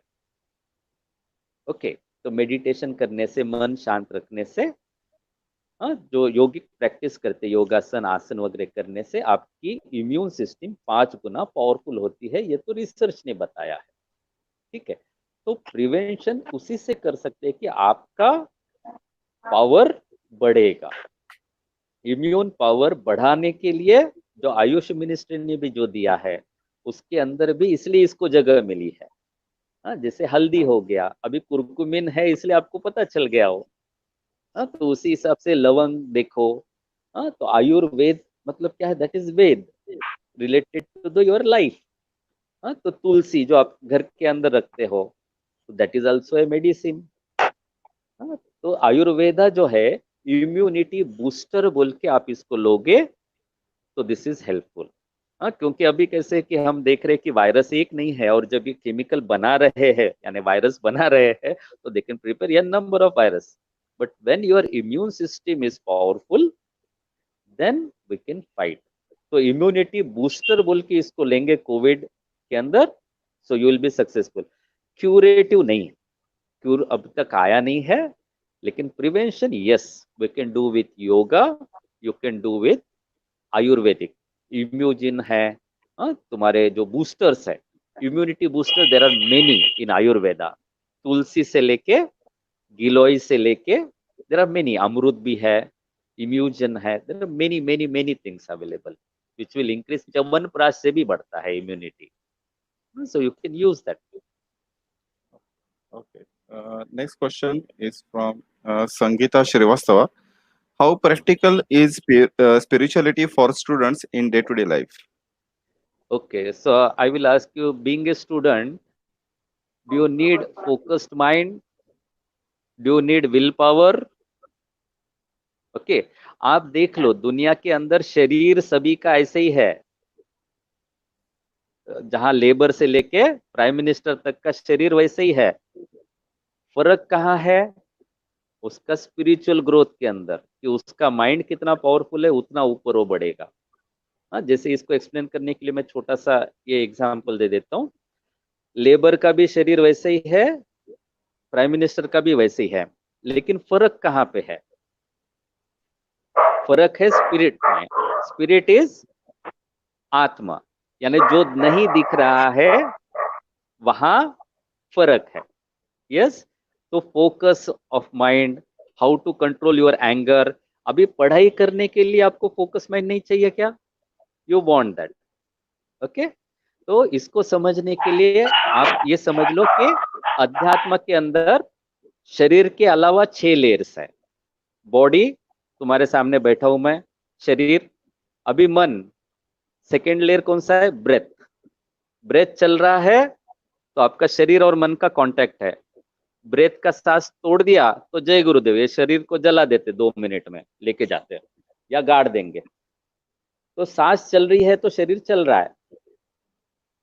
ओके, तो मेडिटेशन करने से, मन शांत रखने से, हाँ, जो योगिक प्रैक्टिस करते, योगासन, आसन वगैरह करने से आपकी इम्यून सिस्टम 5 गुना पावरफुल होती है। ये तो रिसर्च ने बताया है। ठीक है, तो प्रिवेंशन उसी से कर सकते हैं कि आपका पावर बढ़ेगा। इम्यून पावर बढ़ाने के लिए जो आयुष मिनिस्ट्री ने भी जो दिया है, उसके अंदर भी इसलिए इसको जगह मिली है। हाँ, जैसे हल्दी हो गया, अभी कुरकुमिन है इसलिए आपको पता चल गया हो। हाँ, तो उसी हिसाब से लवंग देखो। हाँ, तो आयुर्वेद मतलब क्या है? That is Veda related to the your life. हाँ, तो तुलसी जो आप घर के अंदर रखते हो, तो that is also a medicine. हाँ, तो आयुर्वेदा जो है इम्यूनिटी बूस्टर बोल के आप इसको लोगे तो दिस इज हेल्पफुल। हाँ, क्योंकि अभी कैसे कि हम देख रहे हैं कि वायरस एक नहीं है, और जब ये केमिकल बना रहे हैं यानी वायरस बना रहे हैं, तो they can prepare a number of virus. but when your immune system is powerful, then we can fight. तो इम्यूनिटी बूस्टर बोल के इसको लेंगे कोविड के अंदर, so you will be successful. Curative नहीं, क्यूर अब तक आया नहीं है, लेकिन prevention yes we can do with yoga, you can do with Ayurvedic. इम्यूजिन है, तुम्हारे जो बूस्टर्स है, immunity booster there are many in Ayurveda. तुलसी से लेके गिलोय से लेके देर आर मेनी, अमरूद भी है, इम्यूजन है, there are many many many things available which will increase. Chyawanprash से भी बढ़ता है immunity, so you can use that. Okay. Next question is from Sangeeta Shrivastava. How practical is spirituality for students in day-to-day life? Okay, so I will ask you, being a student, do you need focused mind? Do you need willpower? Okay, आप देख लो दुनिया के अंदर शरीर सभी का ऐसे ही है. जहां लेबर से लेके प्राइम मिनिस्टर तक का शरीर वैसे ही है. फर्क कहाँ है? उसका स्पिरिचुअल ग्रोथ के अंदर, कि उसका माइंड कितना पावरफुल है, उतना ऊपर वो बढ़ेगा. हाँ, जैसे इसको एक्सप्लेन करने के लिए मैं छोटा सा ये एग्जांपल दे देता हूँ. लेबर का भी शरीर वैसे ही है, प्राइम मिनिस्टर का भी वैसे ही है, लेकिन फर्क कहाँ पे है? फर्क है स्पिरिट में. स्पिरिट इज आत्मा, यानी जो नहीं दिख रहा है वहां फर्क है. यस, तो focus of mind, how to control your anger. अभी पढ़ाई करने के लिए आपको फोकस माइंड नहीं चाहिए क्या? You want that. ओके, तो इसको समझने के लिए आप ये समझ लो कि अध्यात्म के अंदर शरीर के अलावा 6 लेयर्स है. बॉडी, तुम्हारे सामने बैठा हूं मैं, शरीर. अभी मन, सेकेंड लेयर कौन सा है? ब्रेथ. ब्रेथ चल रहा है तो आपका शरीर और मन का कांटेक्ट है. ब्रेथ का सांस तोड़ दिया तो जय गुरुदेव, ये शरीर को जला देते 2 मिनट में, लेके जाते हैं या गाड़ देंगे. तो सांस चल रही है तो शरीर चल रहा है.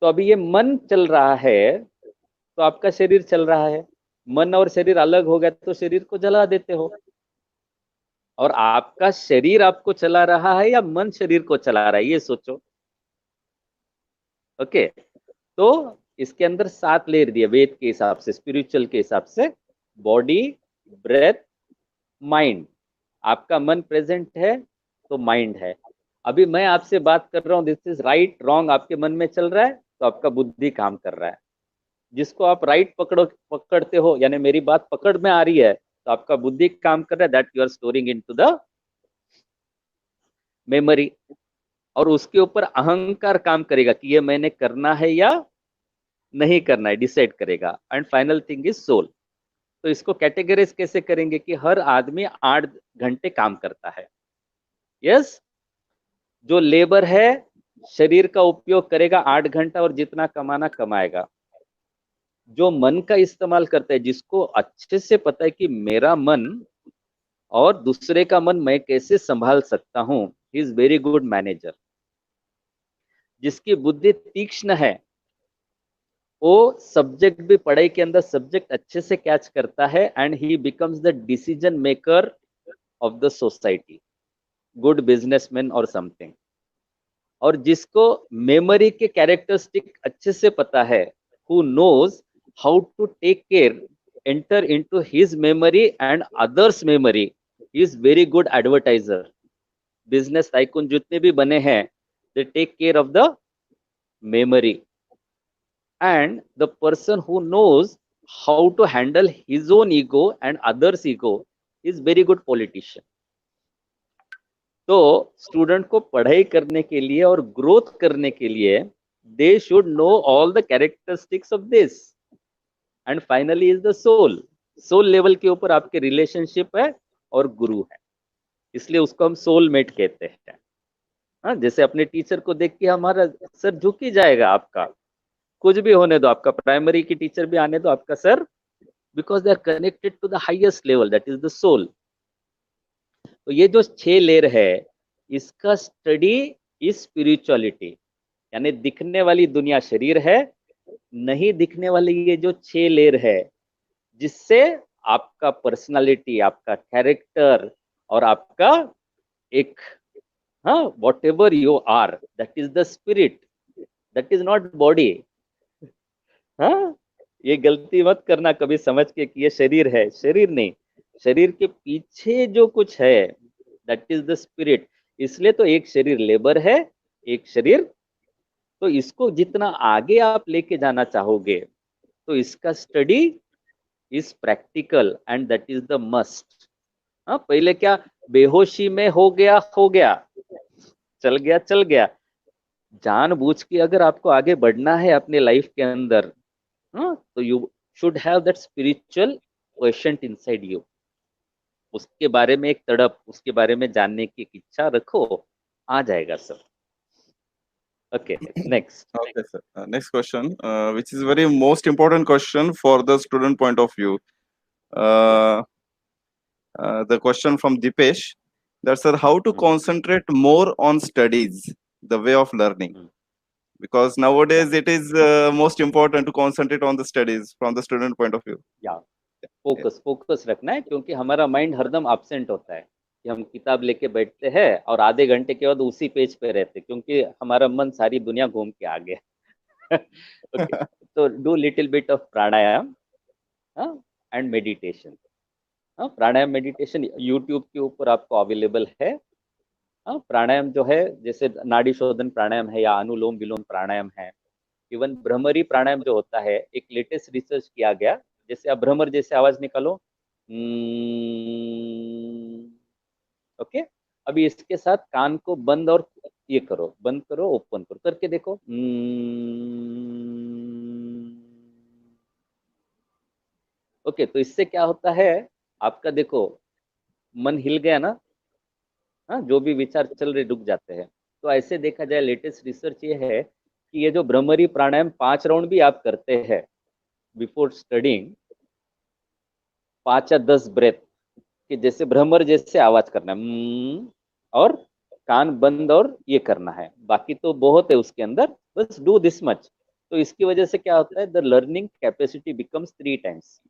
तो अभी ये मन चल रहा है तो आपका शरीर चल रहा है. मन और शरीर अलग हो गया तो शरीर को जला देते हो. और आपका शरीर आपको चला रहा है या मन शरीर को चला रहा है, ये सोचो. ओके, तो इसके अंदर 7 लेयर दिए वेद के हिसाब से, स्पिरिचुअल के हिसाब से. Body, breath, mind. आपका मन प्रेजेंट है तो माइंड है. अभी मैं आपसे बात कर रहा हूं, दिस इज राइट रॉन्ग, आपके मन में चल रहा है तो आपका बुद्धि काम कर रहा है. जिसको आप राइट पकड़ते हो, यानी मेरी बात पकड़ में आ रही है, तो आपका बुद्धि काम कर रहा है, that you are storing into the memory. और उसके ऊपर अहंकार काम करेगा कि ये मैंने करना है या नहीं करना है, डिसाइड करेगा. And final thing is soul. तो इसको कैटेगराइज कैसे करेंगे कि हर आदमी 8 घंटे काम करता है. यस, जो लेबर है शरीर का उपयोग करेगा 8 घंटा और जितना कमाना कमाएगा. जो मन का इस्तेमाल करता है, जिसको अच्छे से पता है कि मेरा मन और दूसरे का मन मैं कैसे संभाल सकता हूं, he is very good manager. जिसकी बुद्धि तीक्ष्ण है, वो सब्जेक्ट भी पढ़ाई के अंदर सब्जेक्ट अच्छे से कैच करता है, and he becomes the decision maker of the society, good businessman और समथिंग. और जिसको मेमोरी के कैरेक्टरिस्टिक अच्छे से पता है, who knows how to take care, enter into his memory and others memory, he is very good advertiser. business tycoon जितने भी बने हैं, they take care of the memory. And the person who knows how to handle his own ego and others ego is very good politician. तो student को पढ़ाई करने के लिए और ग्रोथ करने के लिए they should know all the characteristics of this. And finally is the soul. Soul level के ऊपर आपके रिलेशनशिप है और गुरु है, इसलिए उसको हम सोलमेट कहते हैं. हाँ, जैसे अपने टीचर को देख के हमारा सर झुक ही जाएगा. आपका कुछ भी होने दो, आपका प्राइमरी की टीचर भी आने दो, आपका सर, because they are connected to the highest level, that is the soul. तो ये जो 6 लेयर है, इसका स्टडी इज स्पिरिचुअलिटी. यानी दिखने वाली दुनिया शरीर है, नहीं दिखने वाली ये जो 6 लेयर है, जिससे आपका पर्सनालिटी, आपका कैरेक्टर और आपका एक, हाँ, whatever you are, that is the spirit, that is not body. हाँ, ये गलती मत करना कभी समझ के कि ये शरीर है, शरीर नहीं, शरीर के पीछे जो कुछ है दैट इज द स्पिरिट। इसलिए तो एक शरीर लेबर है, एक शरीर, तो इसको जितना आगे आप लेके जाना चाहोगे तो इसका study is practical and that is the must. हाँ, पहले क्या, बेहोशी में हो गया, चल गया, चल गया। जानबूझ के अगर आपको आगे बढ़ना है अपने लाइफ के अंदर, हाँ, तो you should have that spiritual question inside you. उसके बारे में एक तड़प, उसके बारे में जानने की एक इच्छा रखो, आ जाएगा सब। Okay, next. Okay, sir. Next question, which is very most important question for the student point of view. Uh, the question from Dipesh, that sir, how to concentrate more on studies, the way of learning, because nowadays it is most important to concentrate on the studies from the student point of view. या focus रखना है, क्योंकि हमारा mind हरदम absent होता है कि हम किताब लेके बैठते हैं और आधे घंटे के बाद उसी पेज पे रहते, क्योंकि हमारा मन सारी दुनिया घूम के आ गया। ओके, तो do little bit of pranayama and meditation. Pranayama meditation YouTube के ऊपर आपको अवेलेबल है। प्राणायाम जो है, जैसे नाड़ी शोधन प्राणायाम है या अनुलोम विलोम प्राणायाम है, इवन भ्रमरी प्राणायाम जो होता है, एक लेटेस्ट रिसर्च किया गया, जैसे आप भ्रमर जैसे आवाज निकालो, ओके, अभी इसके साथ कान को बंद और ये करो, बंद करो, ओपन करो, करके देखो। ओके, तो इससे क्या होता है, आपका देखो मन हिल गया ना, हाँ, जो भी विचार चल रहे रुक जाते हैं। तो ऐसे देखा जाए, लेटेस्ट रिसर्च ये है कि ये जो भ्रमरी प्राणायाम 5 राउंड भी आप करते हैं बिफोर स्टडिंग, 5 या 10 ब्रेथ, कि जैसे भ्रमर जैसे आवाज करना है, और कान बंद और ये करना है, बाकी तो बहुत है उसके अंदर, बस डू दिस मच। तो इसकी वजह से क्या होता है, the learning capacity becomes 3 times.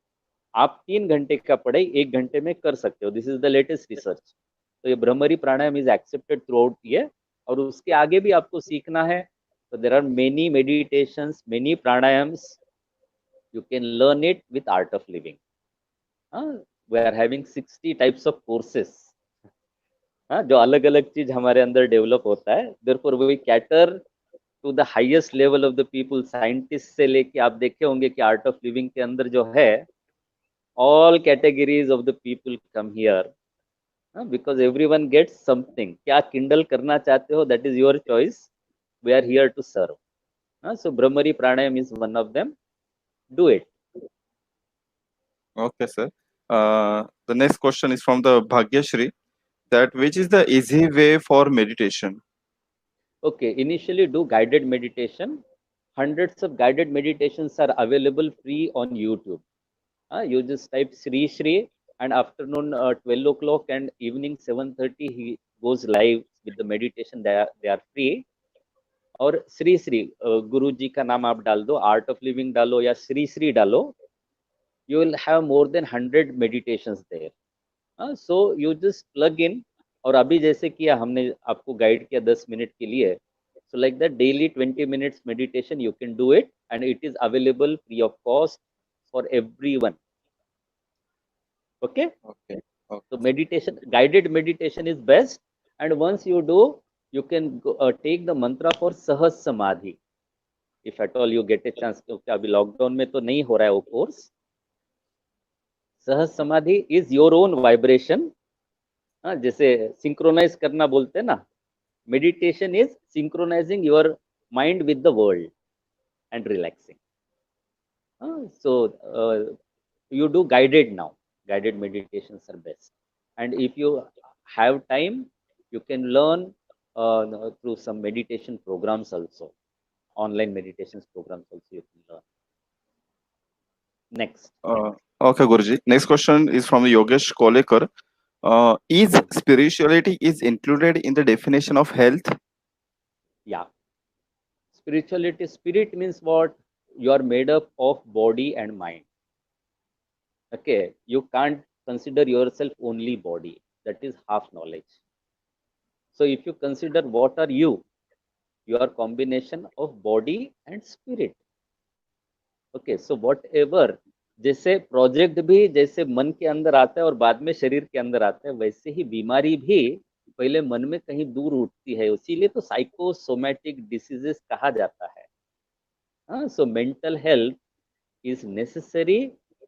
आप 3 घंटे का पढ़ाई 1 घंटे में कर सकते हो, this is the latest research. तो ये Bhramari pranayama is accepted throughout year, और उसके आगे भी आपको सीखना है तो there are many meditations, many pranayams, you can learn it with Art of Living. We are having 60 types of courses, जो अलग अलग चीज हमारे अंदर डेवलप होता है। Therefore we cater to the highest level of the people, scientist से लेके आप देखे होंगे कि आर्ट ऑफ लिविंग के अंदर जो है, all categories of the people come here, because everyone gets something। क्या किंडल करना चाहते हो, that is your choice, we are here to serve। so Brahmari pranayam is one of them, do it। Okay, sir. The next question is from the Bhagyashri, that which is the easy way for meditation? Okay, initially do guided meditation. Hundreds of guided meditations are available free on YouTube। you just type Sri Sri, and afternoon 12 o'clock and evening 7:30 he goes live with the meditation, they are free। और श्री श्री गुरु जी का नाम आप डाल दो, art of living डालो या श्री श्री डालो, you will have more than 100 meditations there। so you just plug in, और अभी जैसे किया हमने आपको गाइड किया 10 मिनट के लिए, so like that daily 20 minutes meditation you can do it, and it is available free of cost for everyone। okay, Okay. so meditation, guided meditation is best, and once you do, you can go, take the mantra for सहज समाधि, if at all you get a chance, क्योंकि अभी lockdown में तो नहीं हो रहा है वो कोर्स। सहज समाधि इज योर ओन वाइब्रेशन, जैसे सिंक्रोनाइज करना बोलते हैं ना, meditation is synchronising your mind with the world and relaxing. so you do guided now, guided meditations are best, and if you have time you can learn through some meditation programs also, online meditations programs also you can learn। next Okay, Guruji. Next question is from Yogesh Kolekar. Is spirituality is included in the definition of health? yeah, spirituality, spirit means what, you are made up of body and mind, Okay, you can't consider yourself only body. That is half knowledge. So if you consider what are you are combination of body and spirit. Okay so what ever जैसे project भी जैसे मन के अंदर आता है और बाद में शरीर के अंदर आता है, वैसे ही बीमारी भी पहले मन में कहीं दूर उठती है, इसीलिए तो साइकोसोमैटिक डिसीजेस कहा जाता है. So mental health is necessary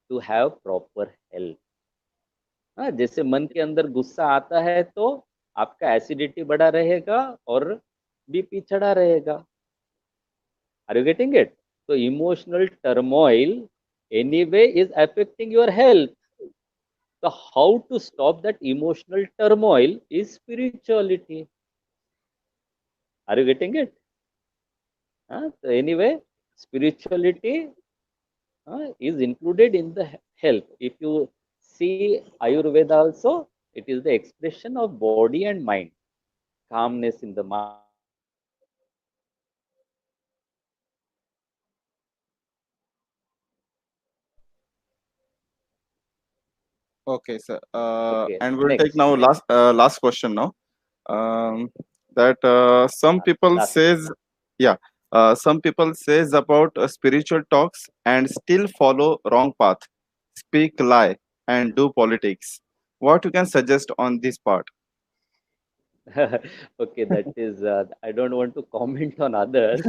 to have proper health. जैसे मन के अंदर गुस्सा आता है तो आपका एसिडिटी बढ़ा रहेगा और बीपी चढ़ा रहेगा. Are you getting it? So emotional turmoil anyway is affecting your health. So how to stop that emotional turmoil is spirituality. Are you getting it? So anyway, spirituality is included in the health. If you see Ayurveda also, it is the expression of body and mind. Calmness in the mind. Okay, sir. Okay, And we'll take next. now last question now. Um, that some people Last. says, yeah, some people says about spiritual talks and still follow wrong path, speak lie, and do politics. What you can suggest on this part? Okay, that is, I don't want to comment on others.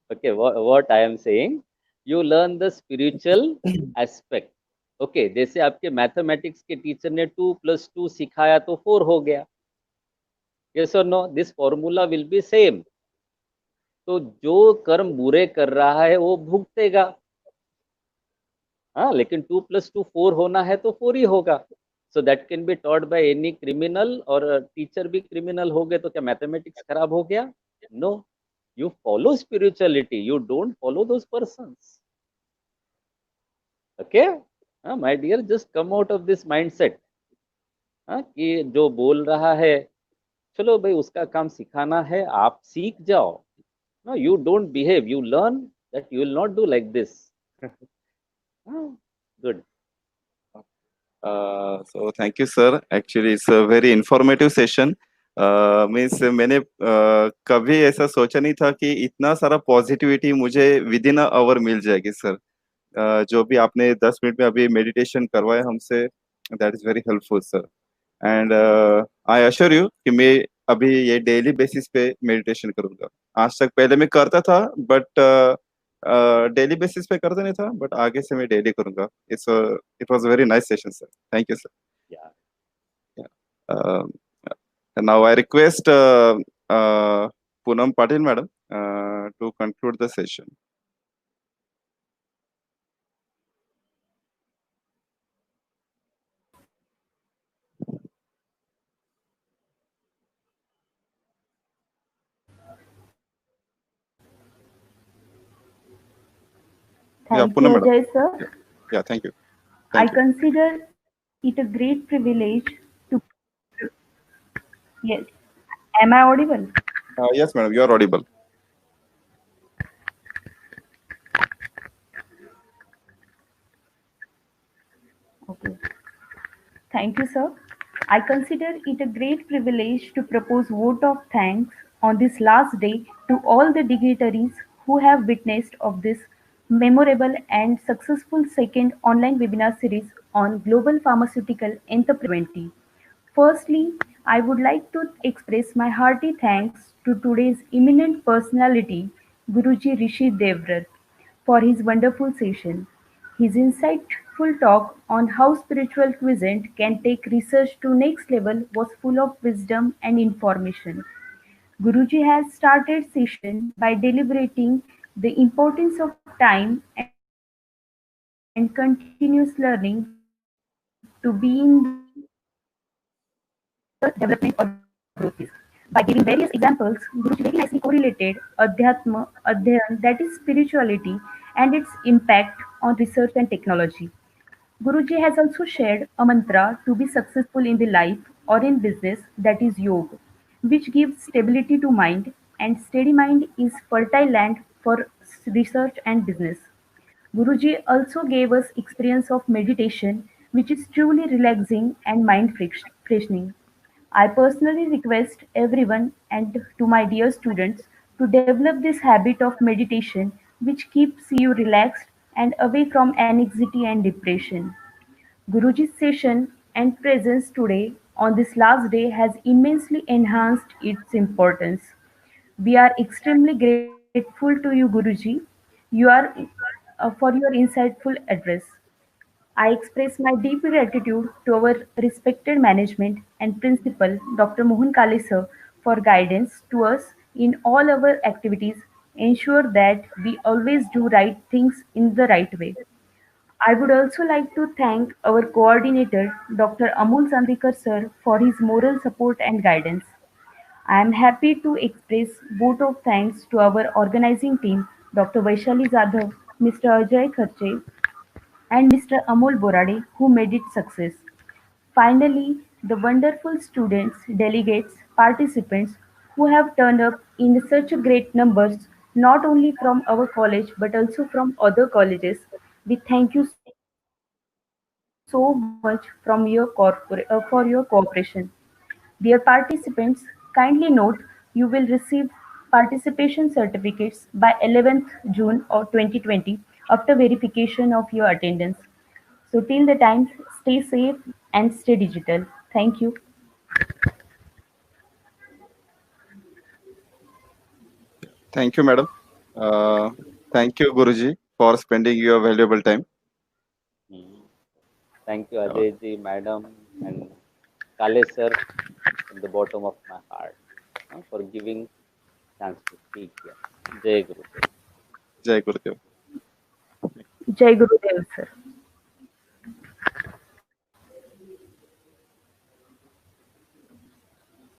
Okay, what I am saying, you learn the spiritual aspect. Okay, जैसे आपके mathematics के teacher ने 2+2 सिखाया तो 4 हो गया. Yes or no? This formula will be same. तो जो कर्म बुरे कर रहा है वो भुगतेगा. हाँ, लेकिन 2+2 4 होना है तो 4 ही होगा. So that can be taught by any criminal, और टीचर भी क्रिमिनल हो गए तो क्या मैथमेटिक्स खराब हो गया? No. You follow spirituality. You don't follow those persons. Okay? My dear, just come out of this mindset. कि जो बोल रहा है, चलो भाई उसका काम सिखाना है, आप सीख जाओ. No, you don't behave. You learn that you will not do like this. Good. So thank you, sir. Actually, it's a very informative session. Means मैंने कभी ऐसा सोचा नहीं था कि इतना सारा पॉजिटिविटी मुझे विद इन आवर मिल जाएगी, सर. जो भी आपने 10 मिनट में अभी मेडिटेशन करवाया हमसे, that is very helpful, sir. And I assure you कि मैं अभी ये डेली बेसिस पे मेडिटेशन करूंगा. आज तक पहले मैं करता था, बट डेली बेसिस पे करता नहीं था, बट आगे से मैं डेली करूंगा. It was a very nice session, sir. Thank you, sir. Yeah. Now I request Poonam Patil madam to conclude the session. Thank Poonam you, madam. Ajay sir. Yeah, thank you. I Thank you. consider it a great privilege to. Yes. Am I audible? Yes, madam, you are audible. Okay. Thank you, sir. I consider it a great privilege to propose vote of thanks on this last day to all the dignitaries who have witnessed of this memorable and successful second online webinar series on global pharmaceutical entrepreneurship. Firstly, I would like to express my hearty thanks to today's eminent personality, Guruji Rishi Devrat, for his wonderful session. His insightful talk on how spiritual cuisine can take research to next level was full of wisdom and information. Guruji has started session by deliberating the importance of time and continuous learning to be in the development or growth phase. By giving various examples, Guruji very nicely correlated Adhyatma, Adhyan, that is spirituality, and its impact on research and technology. Guruji has also shared a mantra to be successful in the life or in business, that is yoga, which gives stability to mind, and steady mind is fertile land for research and business. Guruji also gave us experience of meditation, which is truly relaxing and mind freshening. I personally request everyone and to my dear students to develop this habit of meditation, which keeps you relaxed and away from anxiety and depression. Guruji's session and presence today on this last day has immensely enhanced its importance. We are extremely grateful to you, Guruji. You are for your insightful address. I express my deep gratitude to our respected management and principal, Dr. Mohan Kale sir, for guidance to us in all our activities. Ensure that we always do right things in the right way. I would also like to thank our coordinator, Dr. Amol Sandikar sir, for his moral support and guidance. I am happy to express vote of thanks to our organizing team, Dr. Vaishali Jadhav, Mr. Ajay Kharche, and Mr. Amol Borade, who made it success. Finally, the wonderful students, delegates, participants who have turned up in such great numbers, not only from our college but also from other colleges. We thank you so much for your cooperation. Dear participants, kindly note you will receive participation certificates by 11th June of 2020 after verification of your attendance. So till the time, stay safe and stay digital. Thank you. Thank you, madam. Uh, Thank you, Guruji, for spending your valuable time. Hmm. Thank you, Ajay ji, madam, and Kale sir, from the bottom of my heart, for giving chance to speak here. Jai Gurudev. Jai Gurudev. Jai Gurudev, sir.